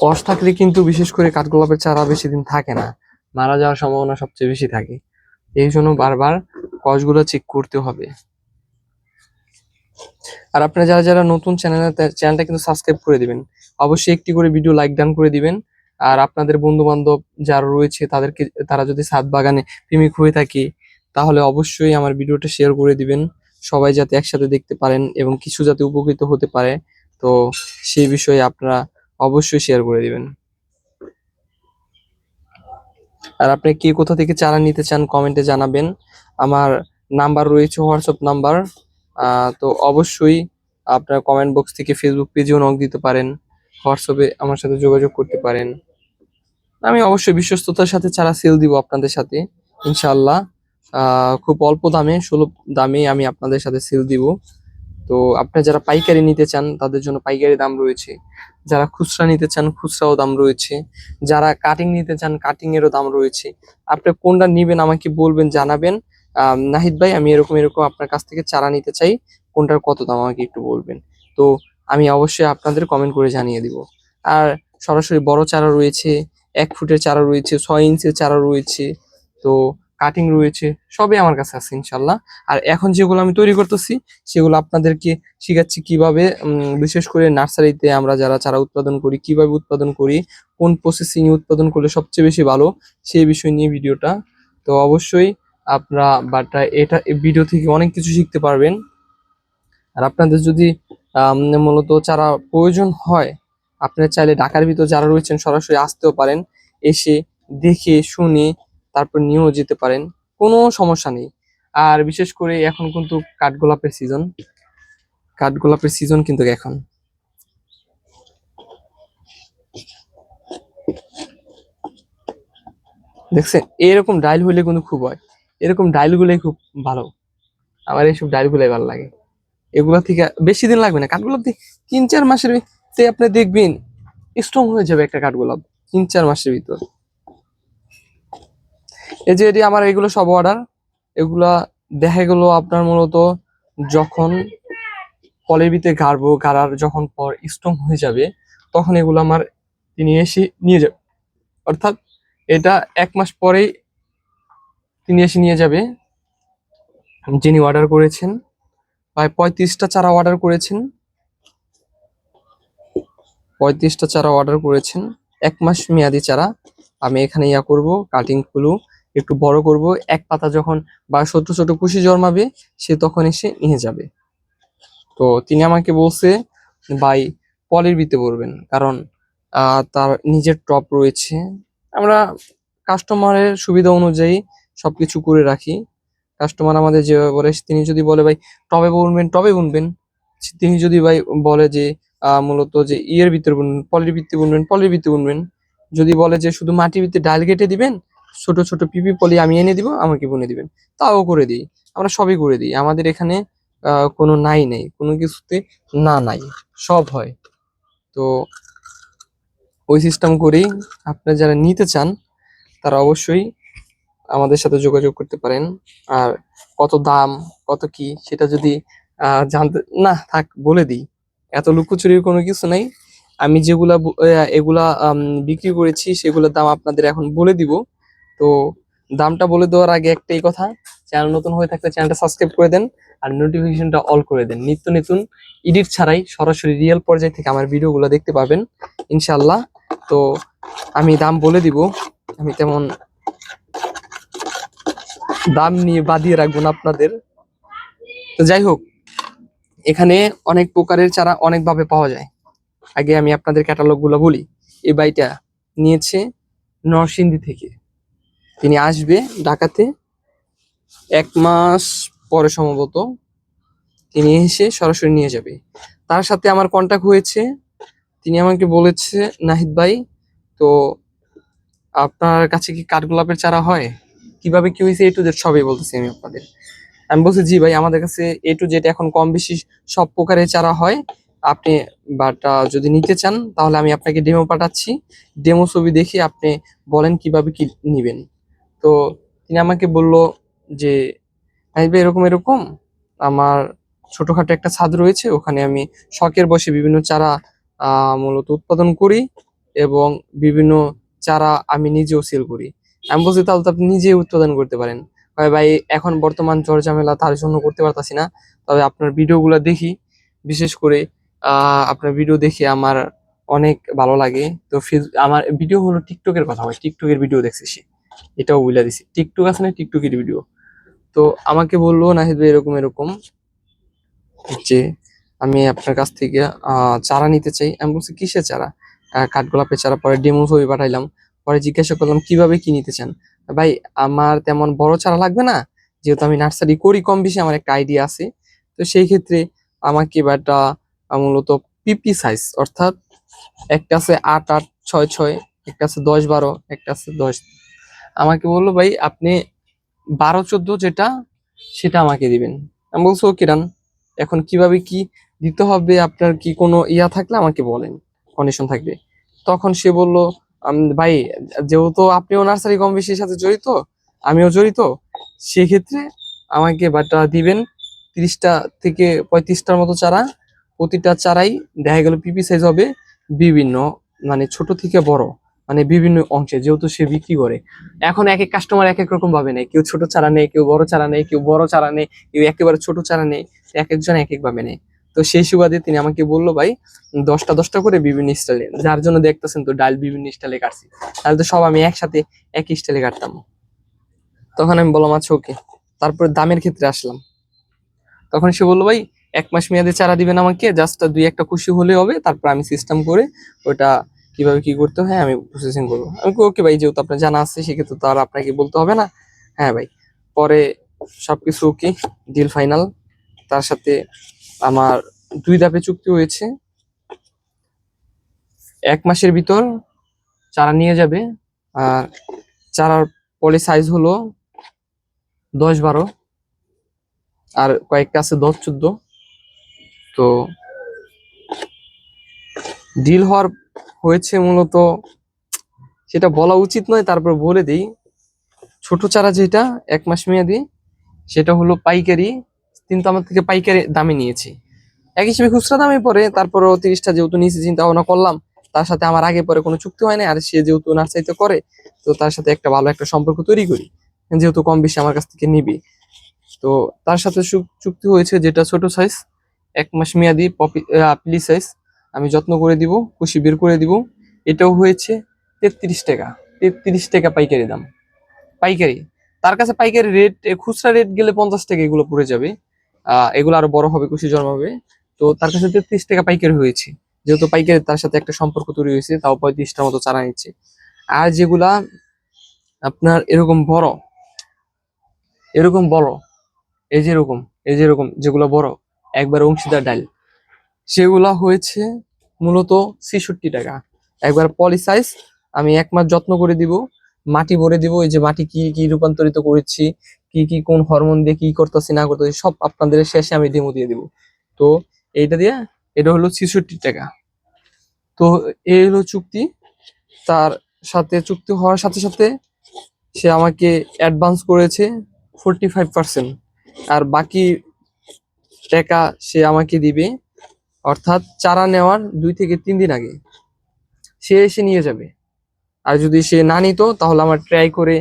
কষ থাকলে কিন্তু বিশেষ করে কাঠগোলাপের চারা বেশি দিন থাকে না, মারা যাওয়ার সম্ভাবনা সবচেয়ে বেশি থাকে। এই জন্য বারবার কষগুলো চেক করতে হবে। আর আপনারা যারা যারা নতুন চ্যানেলটা কিন্তু সাবস্ক্রাইব করে দিবেন, অবশ্যই একটি করে ভিডিও লাইক ডান করে দিবেন। আর আপনাদের বন্ধু বান্ধব যারা রয়েছে তাদেরকে, তারা যদি ছাদ বাগানে প্রেমিক হয়ে থাকে তাহলে অবশ্যই আমার ভিডিওটা শেয়ার করে দিবেন, সবাই যাতে একসাথে দেখতে পারেন এবং কিছু যাতে উপকৃত হতে পারে। তো সেই বিষয়ে আপনারা অবশ্যই শেয়ার করে দিবেন। আর আপনি কে কোথা থেকে চারা নিতে চান কমেন্টে জানাবেন। আমার নাম্বার রয়েছে, হোয়াটসঅ্যাপ নাম্বার। তো অবশ্যই আপনার কমেন্ট বক্স থেকে ফেসবুক পেজেও নক দিতে পারেন, হোয়াটসঅ্যাপে আমার সাথে যোগাযোগ করতে পারেন। আমি অবশ্যই বিশ্বস্ততার সাথে চারা সেল দিব আপনাদের সাথে, ইনশাআল্লাহ। খুব অল্প দামে, সুলভ দামে আমি আপনাদের সাথে সেল দিব। তো আপনারা যারা পাইকারি নিতে চান তাদের জন্য পাইকারি দাম রয়েছে, যারা খুচরা নিতে চান খুচরাও দাম রয়েছে, যারা কাটিং নিতে চান কাটিং এরও দাম রয়েছে। আপনি কোনটা নিবেন আমাকে বলবেন, জানাবেন নাহিদ ভাই আমি এরকম এরকম আপনার কাছ থেকে চারা নিতে চাই, কোনটার কত দাম আমাকে একটু বলবেন। তো আমি অবশ্যই আপনাদের কমেন্ট করে জানিয়ে দিব। আর সরাসরি বড় চারা রয়েছে, 1 ফুটের চারা রয়েছে, 6 ইঞ্চের চারা রয়েছে, তো কাটিং রয়েছে, সবই আমার কাছে আছে ইনশাল্লাহ। আর এখন যেগুলো আমি তৈরি করতেছি সেগুলো আপনাদেরকে শিখাচ্ছি কিভাবে, বিশেষ করে নার্সারিতে আমরা যারা চারা উৎপাদন করি কিভাবে উৎপাদন করি, কোন প্রসেসিং উৎপাদন করলে সবচেয়ে বেশি ভালো, সেই বিষয় নিয়ে ভিডিওটা। তো অবশ্যই আপনারা বাট এটা ভিডিও থেকে অনেক কিছু শিখতে পারবেন। আর আপনাদের যদি মূলত চারা প্রয়োজন হয়, আপনারা চাইলে ঢাকার ভিতর যারা রয়েছেন সরাসরি আসতেও পারেন, এসে দেখে শুনে তারপর নিয়েও যেতে পারেন, কোনো সমস্যা নেই। আর বিশেষ করে এখন কিন্তু কাঠগোলাপের সিজন, কাঠগোলাপের সিজন কিন্তু এখন। দেখছেন এরকম ডাইল হইলে কিন্তু খুব হয়, এরকম ডাইল গুলোই খুব ভালো, আমার এইসব ডাইল গুলাই ভালো লাগে। এগুলা থেকে বেশি দিন লাগবে না, কাঠগোলাপ দিয়ে 3-4 মাসের ভিতরে আপনি দেখবেন স্ট্রং হয়ে যাবে একটা কাঠগোলাপ, 3-4 মাসের ভিতর। এই যে এটি আমার এগুলো সব অর্ডার, এগুলা দেখা গেল আপনার মূলত যখন কলের ভিতরে গাড়ার যখন পর স্ট্রং হয়ে যাবে তখন এগুলো আমার তিনি এসে নিয়ে যাবে, অর্থাৎ এটা 1 মাস পরেই তিনি এসে নিয়ে যাবে। যিনি অর্ডার করেছেন প্রায় 35টা চারা অর্ডার করেছেন, 35টা চারা অর্ডার করেছেন, 1 মাস মেয়াদি চারা। আমি এখানে ইয়া করব, কাটিং গুলো একটু বড় করব, এক পাতা যখন বা ছোট ছোট কুশি জন্মাবে সে তখন এসে নিয়ে যাবে। তো তিনি আমাকে বলছে ভাই পলির বিতে করবেন, কারণ তার নিজের টপ রয়েছে। আমরা কাস্টমারের সুবিধা অনুযায়ী সবকিছু করে রাখি। কাস্টমার আমাদের যেভাবে বলে, তিনি যদি বলে ভাই টবে বুনবেন টবে বুনবেন, তিনি যদি ভাই বলে যে মূলত যে ইয়ের ভিতরে বুনবেন পলির ভিত্তি বুনবেন পলির ভিত্তি বুনবেন, যদি বলে যে শুধু মাটির ভিত্তি ডাল কেটে দিবেন, ছোট ছোট পিপি পলি আমি এনে দিব আমাকে বুনে দিবেন, তাও করে দিই। আমরা সবই করে দিই, আমাদের এখানে কোনো নাই নেই, কোনো কিছুতে না নাই, সব হয়। তো ওই সিস্টেম করেই আপনারা যারা নিতে চান তারা অবশ্যই আমাদের সাথে যোগাযোগ করতে পারেন। আর কত দাম কত কি সেটা যদি জানতে না থাক বলে দিই, এত লুকোচুরির কোনো কিছু নাই। আমি যেগুলা এগুলা বিক্রি করেছি সেগুলোর দাম আপনাদের এখন বলে দিব। তো দামটা বলে দেওয়ার আগে একটাই কথা, চ্যানেল নতুন হয়ে থাকলে চ্যানেলটা সাবস্ক্রাইব করে দেন আর নোটিফিকেশনটা অল করে দেন। নিত্য নতুন এডিট ছাড়াই সরাসরি রিয়েল পর্যায় থেকে আমার ভিডিওগুলো দেখতে পাবেন ইনশাল্লাহ। তো আমি দাম বলে দিব, আমি তেমন দাম নিয়ে বাদিয়ে রাখবো না আপনাদের। তো যাই হোক, এখানে অনেক প্রকারের চারা অনেকভাবে পাওয়া যায়। আগে আমি আপনাদের ক্যাটালগ গুলো বলি। এই বাইটা নিয়েছে নরসিংদী থেকে, তিনি আসবে ঢাকাতে 1 মাস পরে সম্ভবত, তিনি এসে সরাসরি নিয়ে যাবে। তার সাথে আমার কন্টাক্ট হয়েছে, তিনি আমাকে বলেছে নাহিদ ভাই, তো আপনার কাছে কি কাঠগোলাপের চারা হয়, কিভাবে কি হয়েছে A to Z সবই বলতেছি আমি আপনাদের। আমি বলছি জি ভাই, আমাদের কাছে A to Z এখন কম বেশি সব প্রকারের চারা হয়। আপনি বাট যদি নিতে চান তাহলে আমি আপনাকে ডেমো পাঠাচ্ছি, ডেমো ছবি দেখে আপনি বলেন কিভাবে কি নিবেন। তো তিনি আমাকে বলল যে নাহিদ ভাই এরকম এরকম আমার ছোটখাটো একটা ছাদ রয়েছে, ওখানে আমি শখের বসে বিভিন্ন চারা মূলত উৎপাদন করি এবং বিভিন্ন চারা আমি নিজেও সেল করি। আমি বলছি তাহলে তো আপনি নিজেই উৎপাদন করতে পারেন। ভাই ভাই এখন বর্তমান ঝড় ঝামেলা, তার জন্য করতে পারতাছি না, তবে আপনার ভিডিওগুলো দেখি, বিশেষ করে আপনার ভিডিও দেখে আমার অনেক ভালো লাগে। তো আমার ভিডিও হলো টিকটকের কথা, হয় টিকটকের ভিডিও দেখছে সে, এটাও বলে দিছি, টিকটক আছে না, টিকটকের ভিডিও। তো আমাকে বললো নাহিদ ভাই এরকম এরকম যে আমি আপনার কাছ থেকে চারা নিতে চাই। আমি বলছি কিসের চারা? কাঠগোলাপের চারা। পরে ডেমো ছবি পাঠাইলাম, পরে জিজ্ঞাসা করলাম কিভাবে কি নিতে চান। ভাই আমার তেমন বড় চারা লাগবে না, যেহেতু আমি নার্সারি করি কম বেশি, আমার একটা আইডিয়া আছে। তো সেই ক্ষেত্রে আমাকে এবারটা মূলত পিপি সাইজ, অর্থাৎ একটা আছে 8, 8, 6, 6, একটা আছে 10, 12, একটা আছে 10। আমাকে বললো ভাই আপনি 12, 14 যেটা সেটা আমাকে দিবেন। আমি বলছি ওকে ডান। এখন কিভাবে কি দিতে হবে, আপনার কি কোনো ইয়া থাকলে আমাকে বলেন, কন্ডিশন থাকবে। তখন সে বলল ভাই যেহেতু আপনিও নার্সারি কম বেশির সাথে জড়িত, আমিও জড়িত, সেক্ষেত্রে আমাকে বাটা দিবেন 30টা থেকে 35টার মতো চারা। প্রতিটা চারাই দেখা গেল পিপি সাইজ হবে বিভিন্ন, মানে ছোট থেকে বড়, মানে বিভিন্ন অংশে, যেহেতু সে বিক্রি করে। এখন এক এক কাস্টমার এক এক রকম ভাবে নেয়, কেউ ছোট চারা নেয়, কেউ বড় চারা নেয়, কেউ বড় চারা নেয়, কেউ একেবারে ছোট চারা নেয়, এক একজন এক এক ভাবে নেয়। তো সেই সুবাদে তিনি আমাকে বললো ভাই 10টা করে বিভিন্ন স্টাইলে, যার জন্য দেখতেছেন তো ডাল বিভিন্ন স্টাইলে কাটছি, তাহলে তো সব আমি একসাথে একই স্টাইলে কাটতাম। তখন আমি বললাম আচ্ছা ওকে। তারপর দামের ক্ষেত্রে আসলাম, তখন সে বললো ভাই 1 মাস মেয়াদে চারা দিবেন আমাকে, জাস্ট 2-1টা খুশি হলে হবে, তারপর আমি সিস্টেম করে ওটা কিভাবে কি করতে হয় আমি প্রসেসিং করবো। আমি ওকে ভাই, যেহেতু আপনার জানা আছে সেক্ষেত্রে তো আর আপনাকে বলতে হবে না। হ্যাঁ ভাই, পরে সবকিছু ওকে, ডিল ফাইনাল। তার সাথে আমার 2 ধাপে চুক্তি হয়েছে। 1 মাসের ভিতর চারা নিয়ে যাবে, আর চারার পলি সাইজ হলো 10, 12, আর কয়েকটা আছে 10, 14। তো ডিল হওয়ার হয়েছে মূলত, সেটা বলা উচিত নয়, তারপর বলে দিই। ছোট চারা যেটা 1 মাস মেয়াদি, সেটা হলো পাইকারি, কিন্তু আমার থেকে পাইকারি দামে নিয়েছি, এক হিসেবে খুচরা দামে পড়ে। তারপরও 30টা যেহেতু নিয়েছি, চিন্তা ভাবনা করলাম তার সাথে আমার আগে পরে কোনো চুক্তি হয় না, আর সে যেহেতু নার্সারিতে করে, তো তার সাথে একটা ভালো একটা সম্পর্ক তৈরি করি, যেহেতু কম বেশি আমার কাছ থেকে নিবি। তো তার সাথে চুক্তি হয়েছে যেটা ছোট সাইজ, 1 মাস মেয়াদি পপি সাইজ, আমি যত্ন করে দিব, খুশি বের করে দিব। এটাও হয়েছে 33 টাকা, 33 টাকা পাইকারি দাম, পাইকারি। তার কাছে পাইকারি রেট, খুচরা রেট গেলে 50 টাকা এগুলো পড়ে যাবে, এগুলো আরো বড় হবে, খুশি জন্মাবে। তো তার কাছে 33 টাকা পাইকারি হয়েছে, যেহেতু পাইকারি তার সাথে একটা সম্পর্ক তৈরি হয়েছে, তাও 35টার মতো চারা নিচ্ছে। আর যেগুলা আপনার এরকম বড়, এরকম বড়, এই যেরকম, এই যেরকম যেগুলো বড় একবার অংশীদার ডাল, সেগুলা হয়েছে মূলত 66 টাকা একবার পলি সাইজ। আমি 1 মাস যত্ন করে দিব, মাটি ভরে দিব, এই যে মাটি কি কি রূপান্তরিত করেছি, কি কি কোন হরমোন দিয়ে কি করতেছি না করতেছি, সব আপনাদের শেষে আমি ডেমো দিয়ে দিব। তো এইটা দিয়ে, এটা হলো 66 টাকা। তো এই হলো চুক্তি। তার সাথে চুক্তি হওয়ার সাথে সাথে সে আমাকে অ্যাডভান্স করেছে 45%, আর বাকি টাকা সে আমাকে দিবে অর্থাৎ চারা নেওয়ার 2 থেকে 3 দিন আগে সে এসে নিয়ে যাবে। আর যদি সে না নিত তাহলে আমার ট্রাই করে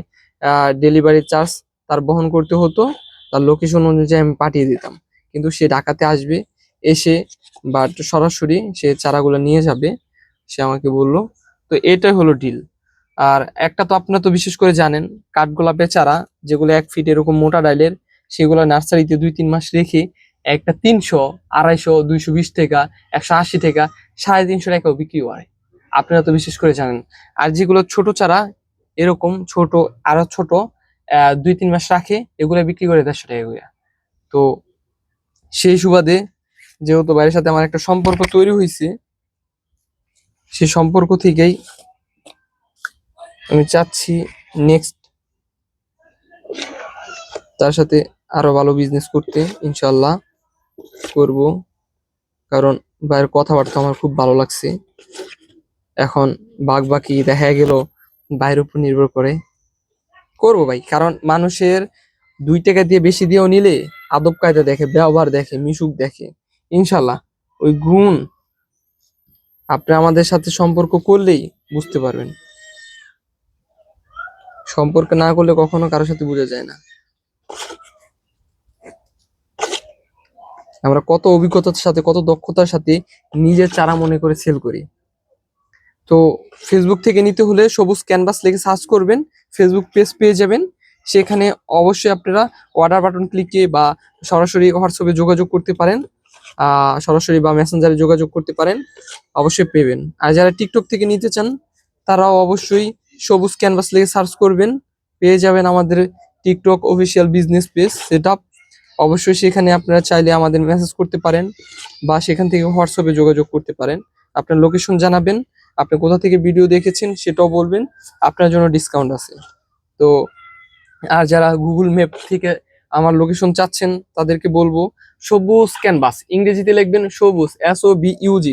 ডেলিভারি চার্জ তার বহন করতে হতো, তার লোকেশন অনুযায়ী আমি পাঠিয়ে দিতাম। কিন্তু সে ঢাকাতে আসবে, এসে বা সরাসরি সে চারাগুলো নিয়ে যাবে, সে আমাকে বললো। তো এটাই হলো ডিল। আর একটা তো আপনারা তো বিশেষ করে জানেন, কাঠগোলাপের চারা যেগুলো 1 ফিট এরকম মোটা ডাইলের, সেগুলো নার্সারিতে 2-3 মাস রেখে একটা 300, 250, 220 টাকা, 180 টাকা, 350 টাকাও বিক্রি হয়। আপনারা তো বিশেষ করে জানেন। আর যেগুলো ছোট চারা এরকম ছোট, আরো ছোট, 2-3 মাস রাখে, এগুলো বিক্রি করে 150 টাকা করে। তো সেই সুবাদে যেহেতু ভাইয়ের সাথে আমার একটা সম্পর্ক তৈরি হয়েছে, সেই সম্পর্ক থেকেই আমি চাচ্ছি নেক্সট তার সাথে আরো ভালো বিজনেস করতে, ইনশাল্লাহ করব। কারণ ভাইয়ের কথাবার্তা আমার খুব ভালো লাগছে। এখন বাদ বাকি দেখা গেল ভাইয়ের উপর নির্ভর করে, করবো ভাই। কারণ মানুষের 2 টাকা দিয়ে বেশি দিয়েও নিলে আদব কায়দা দেখে, ব্যবহার দেখে, মিশুক দেখে, ইনশাল্লাহ ওই গুণ আপনি আমাদের সাথে সম্পর্ক করলেই বুঝতে পারবেন। সম্পর্ক না করলে কখনো কারোর সাথে বোঝা যায় না। আমরা কত অভিজ্ঞতার সাথে, কত দক্ষতার সাথে নিজের চারা মনে করে সেল করি। তো ফেসবুক থেকে নিতে হলে সবুজ ক্যানভাস লিখে সার্চ করবেন, ফেসবুক পেজ পেয়ে যাবেন। সেখানে অবশ্যই আপনারা অর্ডার বাটন ক্লিকে বা সরাসরি হোয়াটসঅ্যাপে যোগাযোগ করতে পারেন, সরাসরি বা মেসেঞ্জারে যোগাযোগ করতে পারেন, অবশ্যই পেবেন। আর যারা টিকটক থেকে নিতে চান তারাও অবশ্যই সবুজ ক্যানভাস লিখে সার্চ করবেন, পেয়ে যাবেন আমাদের TikTok official business page setup. অবশ্যই সেখানে আপনারা চাইলে আমাদের মেসেজ করতে পারেন বা সেখান থেকে হোয়াটসঅ্যাপে যোগাযোগ করতে পারেন। আপনার লোকেশন জানাবেন, আপনি কোথা থেকে ভিডিও দেখেছেন সেটাও বলবেন, আপনার জন্য ডিসকাউন্ট আছে। তো আর যারা গুগল ম্যাপ থেকে আমার লোকেশন চাচ্ছেন তাদেরকে বলবো সবুজ ক্যানভাস, ইংরেজিতে লিখবেন সবুজ, SOBUG,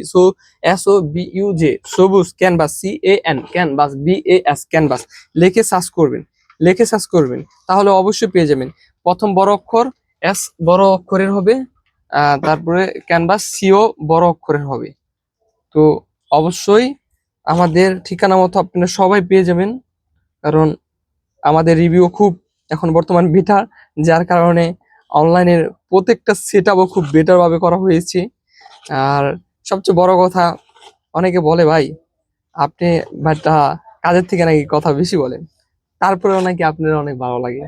SOBUJ, সবুজ canvas, CAN canvas, BAS canvas লিখে সার্চ করবেন, তাহলে অবশ্যই পেয়ে যাবেন। প্রথম বড় অক্ষর S বড় অক্ষরের হবে, তারপরে ক্যানভাস CO বড় অক্ষরের হবে। তো অবশ্যই আমাদের ঠিকানা মতো আপনারা সবাই পেয়ে যাবেন। কারণ আমাদের রিভিউ খুব এখন বর্তমান বেটার, যার কারণে অনলাইনের প্রত্যেকটা সেটআপও খুব বেটার ভাবে করা হয়েছে। আর সবচেয়ে বড় কথা, অনেকে বলে ভাই আপনি বাট কাজের থেকে নাকি কথা বেশি বলেন, তারপরেও নাকি আপনার অনেক ভালো লাগে।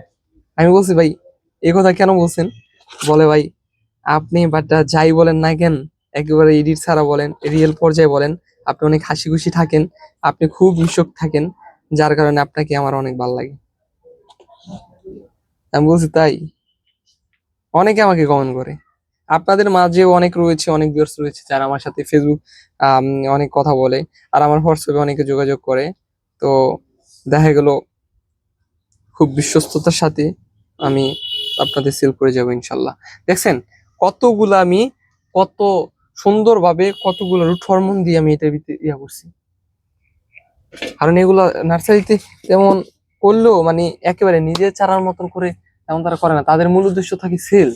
আমি বলছি ভাই এই কথা কেন বলছেন? বলে ভাই আপনি বাট যাই বলেন না কেন, একেবারে এডিট ছাড়া বলেন, রিয়েল পর্যায়ে বলেন, আপনি অনেক হাসি খুশি থাকেন, আপনি খুব মিশুক থাকেন, যার কারণে আপনাকে আমার অনেক ভালো লাগে। আমি বলছি তাই, অনেকে আমাকে কমেন্ট করে। আপনাদের মাঝেও অনেক রয়েছে, অনেক ভিউয়ার্স রয়েছে যারা আমার সাথে ফেসবুক অনেক কথা বলে, আর আমার হোয়াটসঅ্যাপে অনেকে যোগাযোগ করে। তো দেখা গেল খুব বিশ্বস্ততার সাথে আমি আপনাদের সেল করে যাবো ইনশাল্লাহ। দেখছেন কতগুলো আমি, কত সুন্দরভাবে কতগুলো রুট হরমোন দিয়ে আমি এটার ভিতরে ইয়া করছি। কারণ এগুলো নার্সারিতে তেমন করলেও মানে একেবারে নিজের চারার মতন করে তেমন তারা করে না, তাদের মূল উদ্দেশ্য থাকে সেল।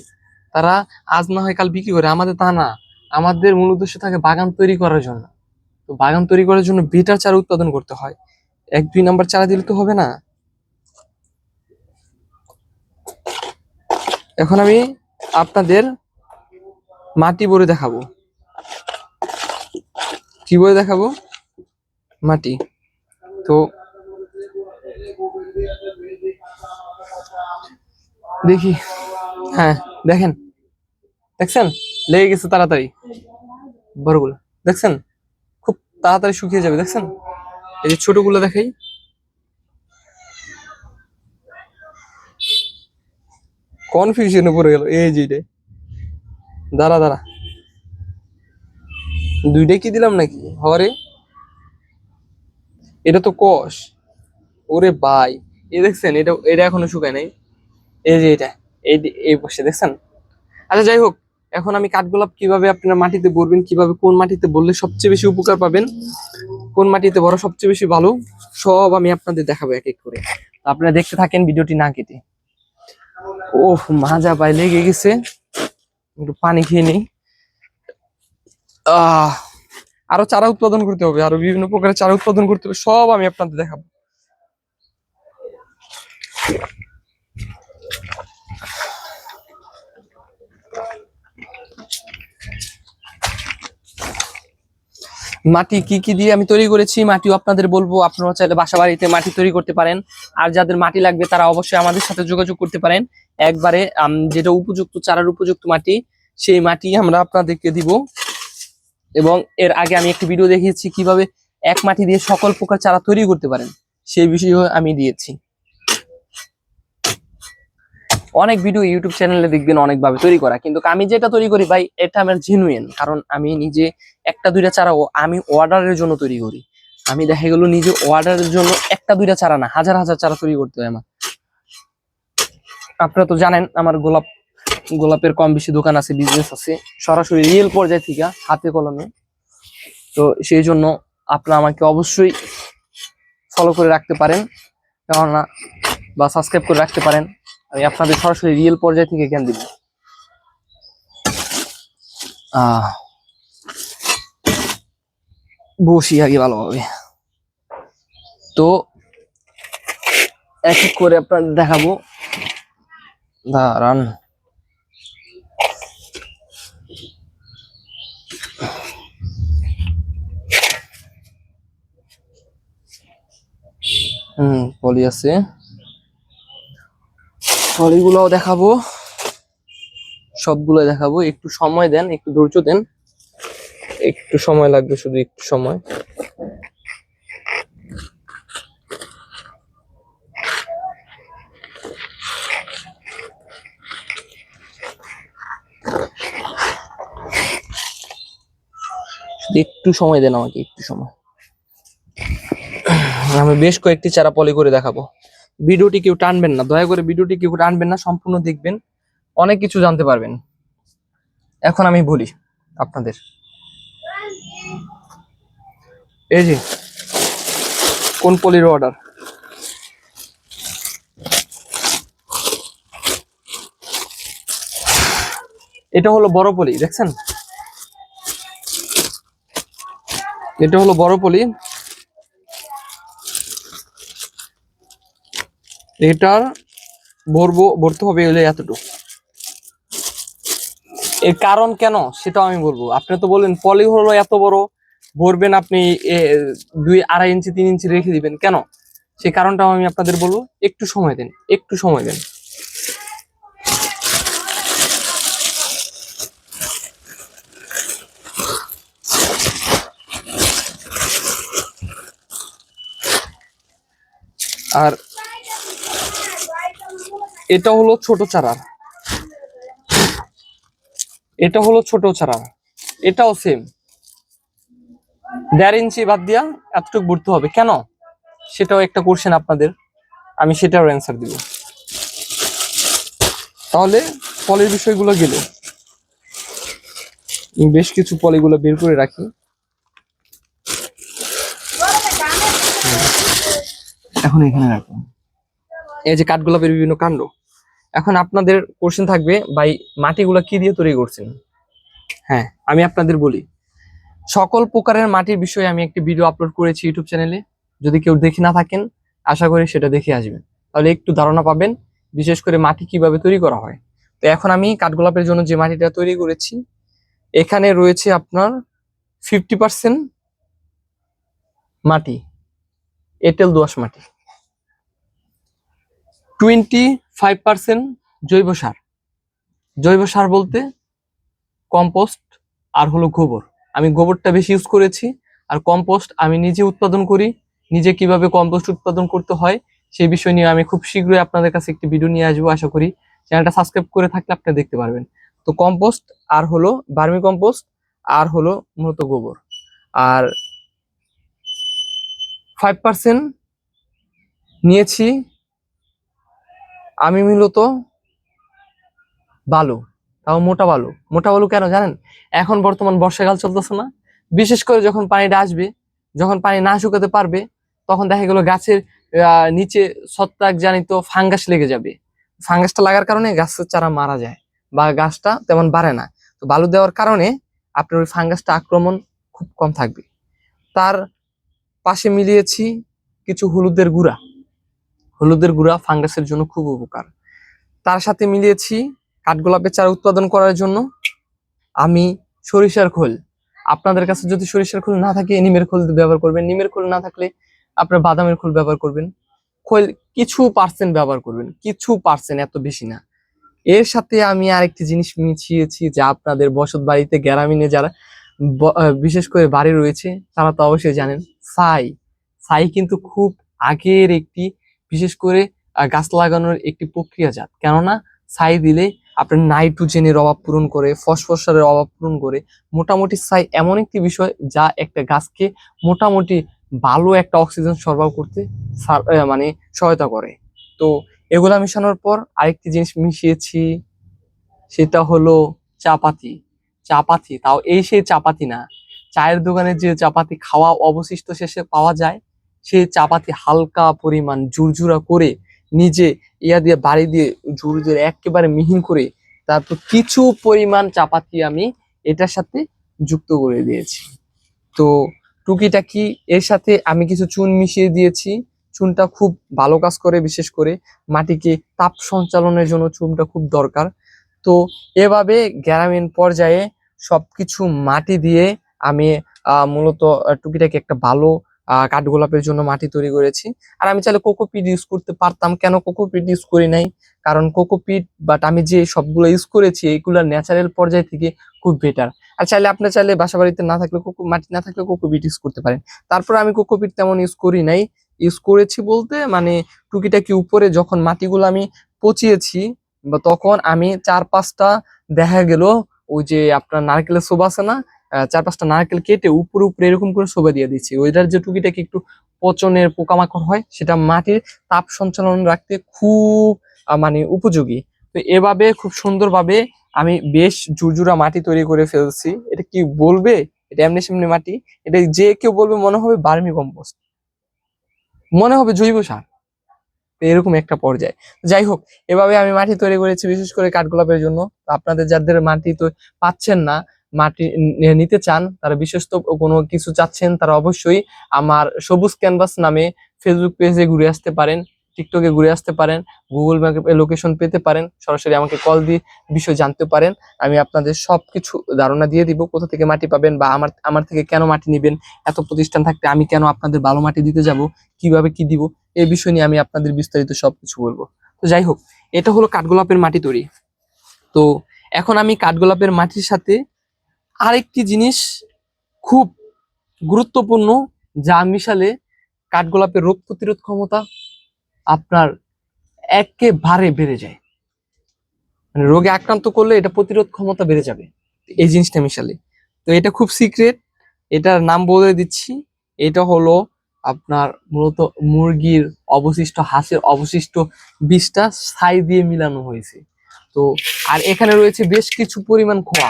তারা আজ না হয় কাল বিক্রি করে, আমাদের তা না। আমাদের মূল উদ্দেশ্য থাকে বাগান তৈরি করার জন্য। তো বাগান তৈরি করার জন্য বেটার চারা উৎপাদন করতে হয়, 1-2 নাম্বার চারা দিলে তো হবে না। এখন আমি আপনাদের মাটি ভরে দেখাবো। কি ভরে দেখাবো? মাটি। তো দেখি, হ্যাঁ দেখেন, দেখছেন লেগে গেছে তাড়াতাড়ি বড়গুলো, দেখছেন খুব তাড়াতাড়ি শুকিয়ে যাবে। দেখছেন এই যে ছোটগুলো দেখাই, কনফিউশনে পড়ে গেল। এই যে এটা, দাঁড়া দাঁড়া, দুইটাই কি দিলাম নাকি হরে? এটা তো কষ, ওরে ভাই এই দেখছেন, এটা এটা এখনো শুকায় নাই। এই যে এটা, এই এই বসে দেখছেন। আচ্ছা যাই হোক, এখন আমি কাঠগোলাপ কিভাবে আপনারা মাটিতে ভরবেন, কিভাবে কোন মাটিতে বললে সবচেয়ে বেশি উপকার পাবেন, কোন মাটিতে বড় সবচেয়ে বেশি ভালো, সব আমি আপনাদের দেখাবো এক এক করে। আপনারা দেখতে থাকেন ভিডিওটি না কেটে। ওহ মাজা পায়ে লেগে গেছে, একটু পানি খেয়ে নেই। আহ আরো চারা উৎপাদন করতে হবে, আরো বিভিন্ন প্রকারের চারা উৎপাদন করতে হবে, সব আমি আপনাদের দেখাবো। মাটি কি কি দিয়ে আমি তৈরি করেছি মাটিও আপনাদের বলবো। আপনারা চাইলে বাসা বাড়িতে মাটি তৈরি করতে পারেন। আর যাদের মাটি লাগবে তারা অবশ্যই আমাদের সাথে যোগাযোগ করতে পারেন। একবারে যেটা উপযুক্ত চারার উপযুক্ত মাটি, সেই মাটি আমরা আপনাদেরকে দিব। এবং এর আগে আমি একটি ভিডিও দেখিয়েছি কিভাবে এক মাটি দিয়ে সকল প্রকার চারা তৈরি করতে পারেন, সেই বিষয়ে আমি দিয়েছি। অনেক ভিডিও ইউটিউব চ্যানেলে দেখবেন অনেকভাবে তৈরি করা, কিন্তু আমি যেটা তৈরি করি ভাই এটা আমার জেনুইন। কারণ আমি নিজে একটা দুইটা চারাও আমি অর্ডারের জন্য তৈরি করি। আমি দেখা গেল নিজে অর্ডারের জন্য একটা দুইটা চারা না, হাজার হাজার চারা তৈরি করতে হয় আমার। আপনারা তো জানেন আমার গোলাপের কম বেশি দোকান আছে, বিজনেস আছে, সরাসরি রিয়েল পর্যায়ে থেকে হাতে কলমে। তো সেই জন্য আপনারা আমাকে অবশ্যই ফলো করে রাখতে পারেন, কেননা বা সাবস্ক্রাইব করে রাখতে পারেন। আমি আপনাদের সরাসরি রিয়েল পর্যায় থেকে জ্ঞান দিব। বসি আগে ভালোভাবে। তো এক এক করে আপনাদের দেখাবো, দাঁড়ান। পলি আছে, পলিগুলোও দেখাবো, সবগুলো দেখাবো। একটু সময় দেন, একটু ধৈর্য দেন, একটু সময় লাগবে, শুধু একটু সময়। একটু সময় দেন আমাকে, একটু সময়। আমি বেশ কয়েকটি চারা পলি করে দেখাবো। ভিডিওটি কেউ টানবেন না, দয়া করে ভিডিওটি কেউ টানবেন না, সম্পূর্ণ দেখবেন, অনেক কিছু জানতে পারবেন। এখন আমি বলি আপনাদের, এই যে কোন পলির অর্ডার, এটা হলো বড় পলি, দেখছেন? এটা হলো বড় পলি। এটার ভরতে হবে হলে এতটুকু। এর কারণ কেন সেটাও আমি বলবো। আপনি তো বললেন পলি হলো এত বড়, ভরবেন আপনি 2-2.5 ইঞ্চি 3 ইঞ্চি রেখে দিবেন কেন, সেই কারণটাও আমি আপনাদের বলবো। একটু সময় দেন, একটু সময় দেন। আর এটা হলো ছোট চারা, এটা হলো ছোট চারা, এটাও সেম 1.5 ইঞ্চি বাদ দিয়া এতটুকু ভরতে হবে কেন, সেটাও একটা কোশ্চেন আপনাদের, আমি সেটাও অ্যান্সার দিব। তাহলে পলির বিষয়গুলো গেল, বেশ কিছু পলিগুলো বের করে রাখি। এখন এখানে রাখুন। এই যে কাঠগোলাপের বিভিন্ন কাণ্ড। এখন আপনাদের কোশ্চেন থাকবে, ভাই মাটিগুলো কি দিয়ে তৈরি করছেন? হ্যাঁ, আমি আপনাদের বলি, সকল প্রকারের মাটির বিষয়ে আমি একটি ভিডিও আপলোড করেছি ইউটিউব চ্যানেলে। যদি কেউ দেখে না থাকেন, আশা করি সেটা দেখে আসবেন, তাহলে একটু ধারণা পাবেন বিশেষ করে মাটি কিভাবে তৈরি করা হয়। তো এখন আমি কাঠগোলাপের জন্য যে মাটিটা তৈরি করেছি, এখানে রয়েছে আপনার 50% মাটি এঁটেল দোআঁশ মাটি, 25% জৈব সার। জৈব সার বলতে কম্পোস্ট আর হলো গোবর। আমি গোবরটা বেশি ইউজ করেছি, আর কম্পোস্ট আমি নিজে উৎপাদন করি। নিজে কিভাবে কম্পোস্ট উৎপাদন করতে হয় সেই বিষয় নিয়ে আমি খুব শীঘ্রই আপনাদের কাছে একটি ভিডিও নিয়ে আসবো। আশা করি চ্যানেলটা সাবস্ক্রাইব করে থাকলে আপনারা দেখতে পারবেন। তো কম্পোস্ট আর হলো ভার্মি কম্পোস্ট আর হলো মূলত গোবর। আর 5% নিয়েছি আমি মূলত বালু, তাও মোটা বালু। মোটা বালু কেন জানেন? এখন বর্তমান বর্ষাকাল চলতেছে না, বিশেষ করে যখন পানিটা আসবে, যখন পানি না শুকাতে পারবে, তখন দেখা গেল গাছের নিচে ছত্রাক জানিত ফাঙ্গাস লেগে যাবে। ফাঙ্গাসটা লাগার কারণে গাছের চারা মারা যায় বা গাছটা তেমন বাড়ে না। তো বালু দেওয়ার কারণে আপনার ওই ফাঙ্গাসটা আক্রমণ খুব কম থাকবে। তার পাশে মিলিয়েছি কিছু হলুদের গুঁড়া ফাঙ্গাসের জন্য খুব উপকার। তার সাথে মিলিয়েছি কাঠগোলাপের চারা উৎপাদন করার জন্য আমি সরিষার খোল। আপনাদের কাছে যদি সরিষার খোল না থাকে নিমের খোল ব্যবহার করবেন, নিমের খোল না থাকলে আপনার বাদামের খোল ব্যবহার করবেন। খোল কিছু পার্সেন্ট ব্যবহার করবেন, কিছু পার্সেন্ট, এত বেশি না। এর সাথে আমি আরেকটি জিনিস মিশিয়েছি যা আপনাদের বসত বাড়িতে গ্রামীণে যারা বিশেষ করে বাড়ি রয়েছে তারা তো অবশ্যই জানেন, ছাই। ছাই কিন্তু খুব আগের একটি বিশেষ করে গাছ লাগানোর একটি প্রক্রিয়াজাত। কেননা ছাই দিলে আপনার নাইট্রোজেনের অভাব পূরণ করে, ফসফরাসের অভাব পূরণ করে। মোটামুটি ছাই এমন একটি বিষয় যা একটা গাছকে মোটামুটি ভালো একটা অক্সিজেন সরবরাহ করতে মানে সহায়তা করে। তো এগুলা মেশানোর পর আরেকটি জিনিস মিশিয়েছি, সেটা হলো চাপাতি। তাও সেই চাপাতি না, চায়ের দোকানে যে চাপাতি খাওয়া অবশিষ্ট শেষে পাওয়া যায়, সেই চাপাতি হালকা পরিমাণ ঝুরঝুরা করে নিজে দিয়ে বাড়ি দিয়ে ঝুরঝুরে একেবারে মিহিন করে তারপর কিছু পরিমাণ চাপাতি আমি এটার সাথে যুক্ত করে দিয়েছি। তো টুকিটাকি এর সাথে আমি কিছু চুন মিশিয়ে দিয়েছি। চুনটা খুব ভালো কাজ করে, বিশেষ করে মাটিকে তাপ সঞ্চালনের জন্য চুনটা খুব দরকার। তো এভাবে গ্রামীণ পর্যায়ে সবকিছু মাটি দিয়ে আমি মূলত টুকিটাকি একটা ভালো কাঠগোলাপের জন্য মাটি তৈরি করেছি। আর আমি চাইলে কোকোপিট ইউজ করতে পারতাম, কেন কোকোপিট ইউজ করি নাই, কারণ কোকোপিট আমি যে সবগুলো ইউজ করেছি এগুলো ন্যাচারাল পর্যায় থেকে খুব বেটার। আর আপনি চাইলে বাসা বাড়িতে না থাকলে মাটি না থাকলে কোকোপিট ইউজ করতে পারেন। তারপর আমি কোকোপিট তেমন ইউজ করি নাই, ইউজ করেছি বলতে মানে টুকিটাকি উপরে যখন মাটিগুলো আমি পচিয়েছি বা তখন আমি 4-5টা দেখা গেল ওই যে আপনার নারকেলের শোভা আছে না, 4-5টা নারকেল কেটে উপরে উপরে এরকম করে শোভা দিয়ে দিচ্ছি। ওইটার যে টুকিটাকি একটু পচনের পোকামাকড় হয় সেটা মাটির তাপ সঞ্চালন রাখতে খুব মানে উপযোগী। তো এভাবে খুব সুন্দরভাবে আমি বেশ ঝুরঝুরা মাটি তৈরি করে ফেলছি। এটা কি বলবে, এটা এমনি সেমনি মাটি, এটা যে কেউ বলবে মনে হবে বার্মি কম্পোস্ট, মনে হবে জৈব সার, এরকম একটা পর্যায়ে। যাই হোক, এভাবে আমি মাটি তৈরি করেছি বিশেষ করে কাঠগোলাপের জন্য। আপনাদের যাদের মাটি তো পাচ্ছেন না, মাটি নিতে চান, তারা বিশেষত কোনো কিছু চাচ্ছেন, তারা অবশ্যই আমার সবুজ ক্যানভাস নামে ফেসবুক পেজে ঘুরে আসতে পারেন, টিকটকে ঘুরে আসতে পারেন, গুগল ম্যাপে লোকেশন পেতে পারেন, সরাসরি আমাকে কল দিয়ে বিষয় জানতে পারেন। আমি আপনাদের সবকিছু ধারণা দিয়ে দিব, কোথা থেকে মাটি পাবেন বা আমার থেকে কেন মাটি নেবেন, এত প্রতিষ্ঠান থাকতে আমি কেন আপনাদের ভালো মাটি দিতে যাব, কিভাবে কি দিব, এই বিষয় নিয়ে আমি আপনাদের বিস্তারিত সবকিছু বলবো। তো যাই হোক, এটা হলো কাঠগোলাপের মাটি তৈরি। তো এখন আমি কাঠগোলাপের মাটির সাথে আরেকটি জিনিস খুব গুরুত্বপূর্ণ যা মিশালে কাঠগোলাপের রোগ প্রতিরোধ ক্ষমতা আপনার একেবারে বেড়ে যায়, মানে রোগে আক্রান্ত করলে এটা প্রতিরোধ ক্ষমতা বেড়ে যাবে এই জিনিসটা মিশালে। তো এটা খুব সিক্রেট, এটার নাম বলে দিচ্ছি। এটা হলো আপনার মূলত মুরগির অবশিষ্ট, হাঁসের অবশিষ্ট বিষটা ছাই দিয়ে মিলানো হয়েছে। তো আর এখানে রয়েছে বেশ কিছু পরিমাণ খোয়া,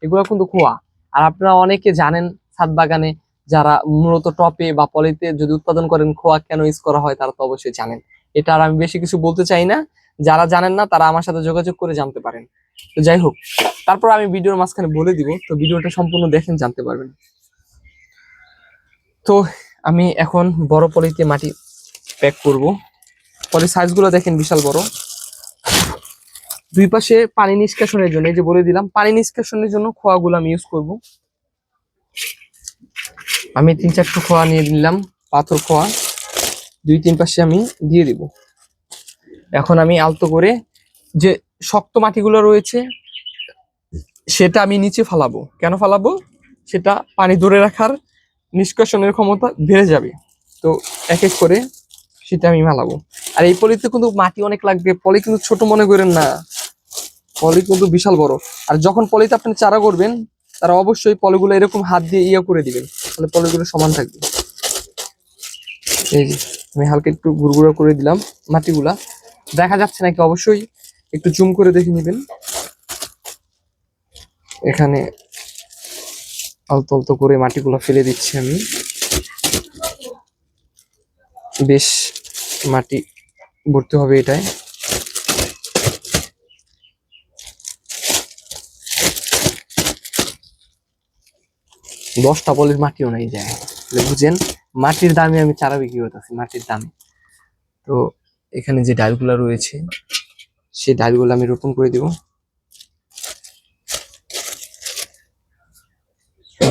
এগুলো কিন্তু খোয়া। আর আপনারা অনেকে জানেন ছাদ বাগানে যারা মূলত টপে বা পলিতে যদি উৎপাদন করেন খোয়া কেন ইউজ করা হয় তারা তো অবশ্যই জানেন। এটা আর আমি বেশি কিছু বলতে চাই না, যারা জানেন না তারা আমার সাথে যোগাযোগ করে জানতে পারেন। তো যাই হোক, তারপর আমি ভিডিওর মাঝখানে বলে দিব, তো ভিডিওটা সম্পূর্ণ দেখেন, জানতে পারবেন। তো আমি এখন বড় পলিতে মাটি প্যাক করব। পলির সাইজগুলো দেখেন বিশাল বড়। দুই পাশে পানি নিষ্কাশনের জন্য, এই যে বলে দিলাম, পানি নিষ্কাশনের জন্য খোয়াগুলো আমি ইউজ করব। আমি 3-4টা খোয়া নিয়ে নিলাম, পাথর খোয়া, 2-3 পাশে আমি দিয়ে দিব। এখন আমি আলতো করে যে শক্ত মাটিগুলো রয়েছে সেটা আমি নিচে ফালাবো। কেন ফালাবো, সেটা পানি ধরে রাখার নিষ্কাশনের ক্ষমতা বেড়ে যাবে। তো এক এক করে সেটা আমি মালাবো। আর এই পলিতে কিন্তু মাটি অনেক লাগবে, পলি কিন্তু ছোট মনে করেন না, পলি কিন্তু বিশাল বড়। আর যখন পলিতে আপনি চারা করবেন তারা অবশ্যই পলিগুলো এরকম হাত দিয়ে করে দিবেন, তাহলে পলিগুলো সমান থাকবে। এই যে আমি হালকা একটু গুড়গুড়া করে দিলাম মাটিগুলা, দেখা যাচ্ছে নাকি অবশ্যই একটু জুম করে দেখে নেবেন। এখানে আলতো আলতো করে মাটিগুলো ফেলে দিচ্ছি আমি, বেশ মাটি ভরতে হবে এটায়। 10টা পলির মাটিও নাই যায়। বুঝেন, মাটির দামে আমি চারা বিক্রি করতেছি, মাটির দামে। তো এখানে যে ডালগুলা রয়েছে সেই ডালগুলো আমি রোপণ করে দিব,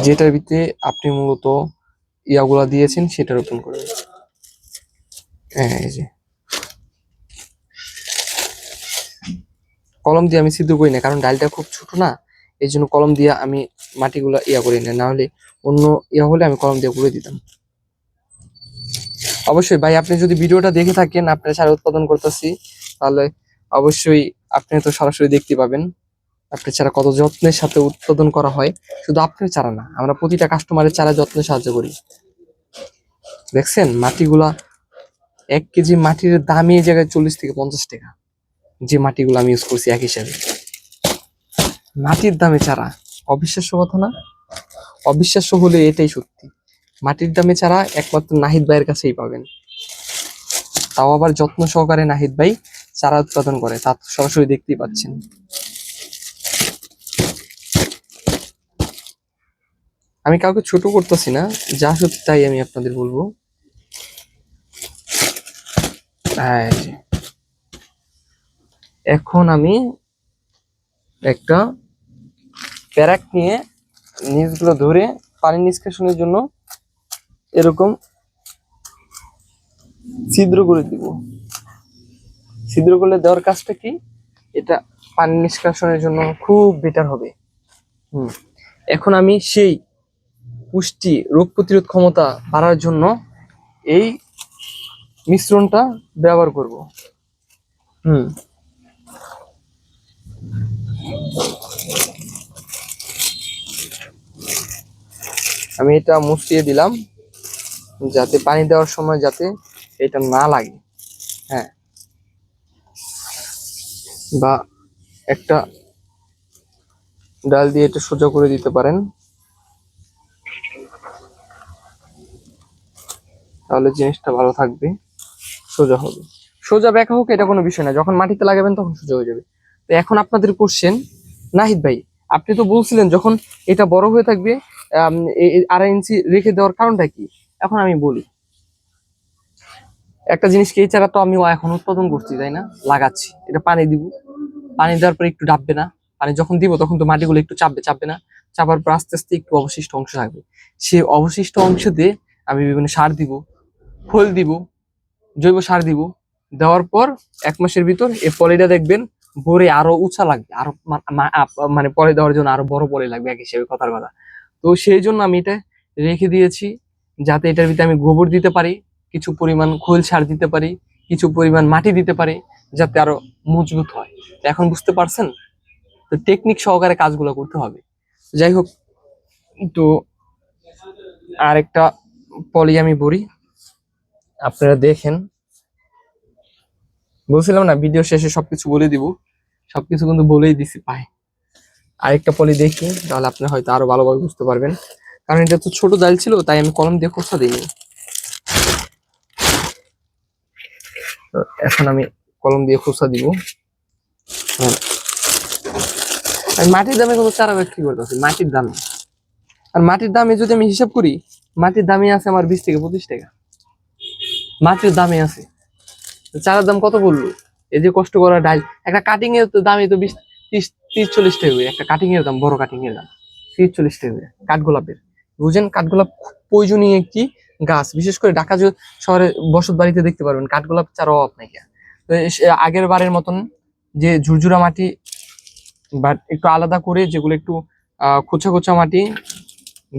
যেটার ভিতরে আপনি মূলত ইয়াগুলা দিয়েছেন সেটা রোপণ করবেন। হ্যাঁ, এই যে কলম দিয়ে আমি সিদ্ধ করি না, কারণ ডালটা খুব ছোট না, এই জন্য কলম দিয়ে আমি মাটিগুলা ইয়া করি না, হলে অন্য ইয়া হলে আমি কলম দিয়ে করে দিতাম। অবশ্যই ভাই, আপনি যদি ভিডিওটা দেখে থাকেন, আপনার সারা উৎপাদন করতেছি, তাহলে অবশ্যই আপনি তো সরাসরি দেখতে পাবেন আপনার চারা কত যত্নের সাথে উৎপাদন করা হয়। শুধু আপনার চারা না, আমরা প্রতিটা কাস্টমারের চারা যত্নে সাহায্য করি। দেখছেন মাটিগুলা, 1 কেজি মাটির দামই এই জায়গায় 40 থেকে 50 টাকা, যে মাটিগুলো আমি ইউজ করছি এক হিসাবে। মাটির দামে চারা, অবিশ্বাস্য কথা না? অবিশ্বাস্য হলে এটাই সত্যি। মাটির দামে চারা একমাত্র নাহিদ ভাইয়ের কাছেই পাবেন, তাও আবার যত্ন সহকারে নাহিদ ভাই চারা উৎপাদন করে, তা সরাসরি দেখতেই পাচ্ছেন। আমি কাউকে ছোট করতেছি না, যা সত্যি তাই আমি আপনাদের বলবো। এখন আমি একটা প্যারাক নিয়ে নিচগুলো ধরে পানি নিষ্কাশনের জন্য এরকম ছিদ্র করে দিব। ছিদ্র করলে দেওয়ার কাজটা কি, এটা পানি নিষ্কাশনের জন্য খুব বেটার হবে। এখন আমি সেই পুষ্টি, রোগ প্রতিরোধ ক্ষমতা বাড়ার জন্য এই মিশ্রণটা ব্যবহার করব। আমি এটা মুছিয়ে দিলাম, যাতে পানি দেওয়ার সময় যাতে এটা না লাগে। হ্যাঁ, বা একটা ডাল দিয়ে এটা সোজা করে দিতে পারেন, তাহলে জিনিসটা ভালো থাকবে, সোজা হবে। সোজা বেঁকা হোক এটা কোনো বিষয় না, যখন মাটিতে লাগাবেন তখন সোজা হয়ে যাবে। তো এখন আপনাদের কোশ্চেন, নাহিদ ভাই আপনি তো বলছিলেন যখন এটা বড় হয়ে থাকবে 2.5 ইঞ্চি রেখে দেওয়ার কারণটা কি? এখন আমি বলি, একটা জিনিস কি, এই চারা তো আমি এখন উৎপাদন করছি তাই না, লাগাচ্ছি, এটা পানি দিব, পানি দেওয়ার পর একটু ডাববে না, পানি যখন দিব তখন তো মাটিগুলো একটু চাপবে না, চাপার পর আস্তে আস্তে একটু অবশিষ্ট অংশ থাকবে, সেই অবশিষ্ট অংশ দিয়ে আমি বিভিন্ন সার দিব, খোল দিব, জৈব সার দিব, দেওয়ার পর 1 মাসের ভিতর এই পলিটা দেখবেন ভরে আরো উঁচা লাগবে, আরো মানে পরে দেওয়ার জন্য আরো বড় পলি লাগবে, এক হিসেবে কথার কথা। তো সেই জন্য আমি এটা রেখে দিয়েছি, যাতে এটার ভিতরে আমি গোবর দিতে পারি, কিছু পরিমাণ খোল সার দিতে পারি, কিছু পরিমাণ মাটি দিতে পারি, যাতে আরো মজবুত হয়। এখন বুঝতে পারছেন? তো টেকনিক সহকারে কাজগুলো করতে হবে। যাই হোক, তো আরেকটা পলি আমি ভরি, আপনারা দেখেন। বলছিলাম না ভিডিও শেষে সবকিছু বলে দিব, সবকিছু কিন্তু বলেই দিছি পাই। আরেকটা পলি দেখি, তাহলে আপনি হয়তো আরো ভালোভাবে বুঝতে পারবেন, কারণ এটা তো ছোট জাল ছিল, তাই আমি কলম দিয়ে খোঁচা দিইনি। এখন আমি কলম দিয়ে খোঁচা দিব। আমি মাটির দামে কোনো চারা বিক্রি করতেছি, মাটির দামে। আর মাটির দামে যদি আমি হিসাব করি, মাটির দামে আছে আমার 20 থেকে 25 টাকা, মাটির দামে আছে। চারার দাম কত বললো? এই যে কষ্ট করা ডাল, একটা কাটিং এর তো দামই তো 20, 30, 30, 40 টাকা, একটা কাটিং এর দাম, বড় কাটিং এর দাম 30, 40 টাকা। কাঠগোলাপের, বুঝেন, কাঠগোলাপ খুব প্রয়োজনীয় একটি গাছ, বিশেষ করে ঢাকা শহরে বসত বাড়িতে দেখতে পারবেন কাঠগোলাপ চারা অভাব নাই। তো আগের বারের মতন যে ঝুরঝুরা মাটি বা একটু আলাদা করে, যেগুলো একটু খোঁচা খোঁচা মাটি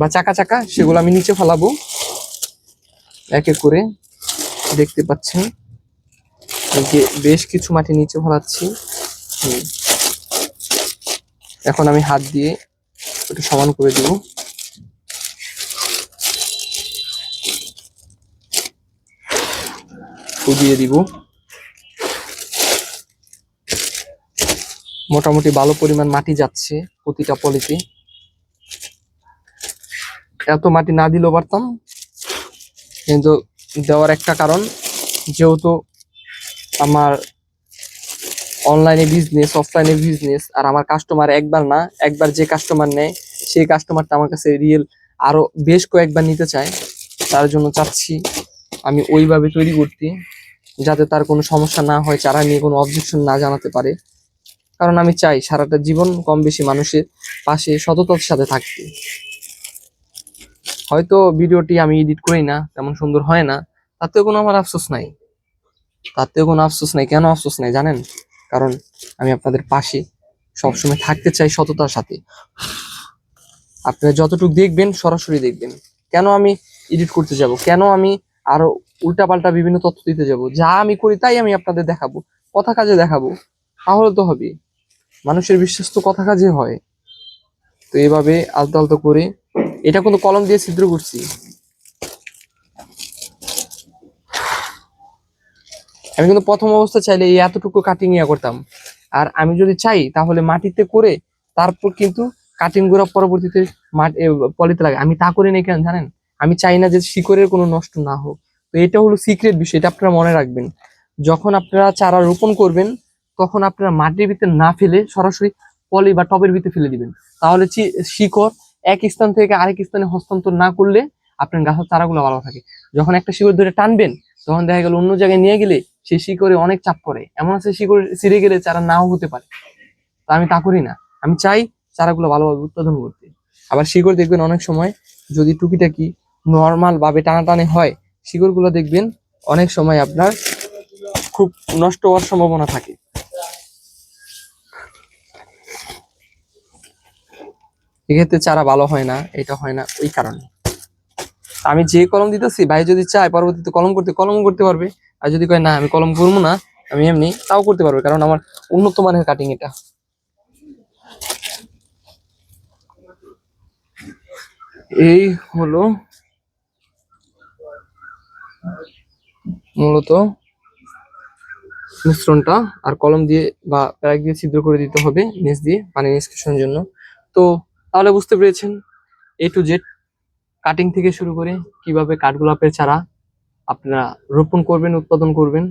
বা চাকা চাকা, সেগুলো আমি নিচে ফেলাবো এক এক করে। দেখতে পাচ্ছেন যে বেশ কিছু মাটি নিচে ফেলাচ্ছি। এখন আমি হাত দিয়ে একটু সমান করে দিব। দিয়ে দিব, মোটামুটি ভালো পরিমাণ মাটি যাচ্ছে প্রতিটা পলিতে। এত মাটি না দিলেও পারতাম, কিন্তু দেওয়ার একটা কারণ, যেহেতু আমার অনলাইনে বিজনেস, অফলাইনে বিজনেস, আর আমার কাস্টমার একবার না একবার যে কাস্টমার নেয় সেই কাস্টমারটা আমার কাছে রিয়েল আরো বেশ কয়েকবার নিতে চায়, তার জন্য চাচ্ছি আমি ওইভাবে তৈরি করতে, যাতে তার কোনো সমস্যা না হয়, চারা নিয়ে কোনো অবজেকশন না জানাতে পারে। কারণ আমি চাই সারাটা জীবন কম বেশি মানুষের পাশে সততার সাথে থাকতে। হয়তো ভিডিওটি আমি এডিট করি না, তেমন সুন্দর হয় না, তাতেও কোনো আমার আফসোস নাই, তাতেও কোনো আফসোস নাই। কেন আফসোস নাই জানেন? কারণ আমি আপনাদের পাশে সবসময় থাকতে চাই সততার সাথে। আপনারা যতটুকু দেখবেন সরাসরি দেখবেন। কেন আমি এডিট করতে যাব? কেন আমি আরো উল্টাপাল্টা বিভিন্ন তথ্য দিতে যাব? যা আমি করি তাই আমি আপনাদের দেখাবো, কথা কাজে দেখাবো, তাহলে তো হবে। মানুষের বিশ্বাস তো কথা কাজে হয়। তো এইভাবে আলতো আলতো করে, এটা কিন্তু কলম দিয়ে ছিদ্র করছি। আমি কিন্তু প্রথম অবস্থা চাইলে এই এতটুকু কাটিং ইয়া করতাম, আর আমি যদি চাই তাহলে মাটিতে করে তারপর কিন্তু কাটিং গুলো পরবর্তীতে পলিতে লাগে। আমি তা করি না কেন জানেন? আমি চাই না যে শিকড়ের কোনো নষ্ট না হোক। তো এটা হলো সিক্রেট বিষয়, এটা আপনারা মনে রাখবেন। যখন আপনারা চারা রোপণ করবেন তখন আপনারা মাটির ভিতরে না ফেলে সরাসরি পলি বা টবের ভিতরে ফেলে দিবেন। তাহলে শিকড় এক স্থান থেকে আরেক স্থানে হস্তান্তর না করলে আপনার গাছের চারাগুলো ভালো থাকে। যখন একটা শিকড় ধরে টানবেন তখন দেখা গেল অন্য জায়গায় নিয়ে গেলে সেই শিকড়ে অনেক চাপ পড়ে, এমন আছে শিকড় ছিঁড়ে গেলে চারা নাও হতে পারে। তো আমি তা করি না, আমি চাই চারাগুলো ভালোভাবে উৎপাদন করতে। আবার শিকড় দেখবেন অনেক সময় যদি টুকিটাকি নর্মাল ভাবে টানাটানি হয়, শিকড়গুলো দেখবেন অনেক সময় আপনার খুব নষ্ট হওয়ার সম্ভাবনা থাকে। এক্ষেত্রে চারা ভালো হয় না, এটা হয় না ওই কারণে। আমি যে কলম দিতেছি ভাই যদি চায় পরবর্তীতে কলম করতে, কলম করতে পারবে। আর যদি কয় না আমি কলম করবো না, আমি এমনি তাও করতে পারবে, কারণ আমার উন্নত মানের কাটিং এটা। এই হলো মূলত মিশ্রণটা। আর কলম দিয়ে বা প্যারাক দিয়ে ছিদ্র করে দিতে হবে নিচ দিয়ে পানি নিষ্কাশনের জন্য। তো তাহলে বুঝতে পেরেছেন এ টু জেড, কাটিং থেকে শুরু করে কিভাবে কাঠগোলাপের চারা আপনারা রোপণ করবেন, উৎপাদন করবেন।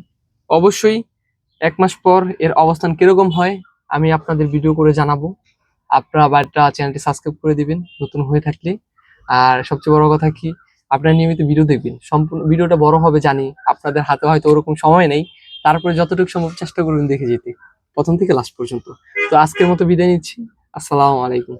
অবশ্যই 1 মাস পর এর অবস্থান কিরকম হয় আমি আপনাদের ভিডিও করে জানাবো। আপনারা বাড়িটা চ্যানেলটি সাবস্ক্রাইব করে দিবেন নতুন হয়ে থাকলে। আর সবচেয়ে বড় কথা কি, আপনারা নিয়মিত ভিডিও দেখবেন। সম্পূর্ণ ভিডিওটা বড় হবে জানি, আপনাদের হাতে হয়তো ওরকম সময় নেই, তারপরে যতটুকু সম্ভব চেষ্টা করবেন দেখে যেতে প্রথম থেকে লাস্ট পর্যন্ত। তো আজকের মতো বিদায় নিচ্ছি। আসসালামু আলাইকুম।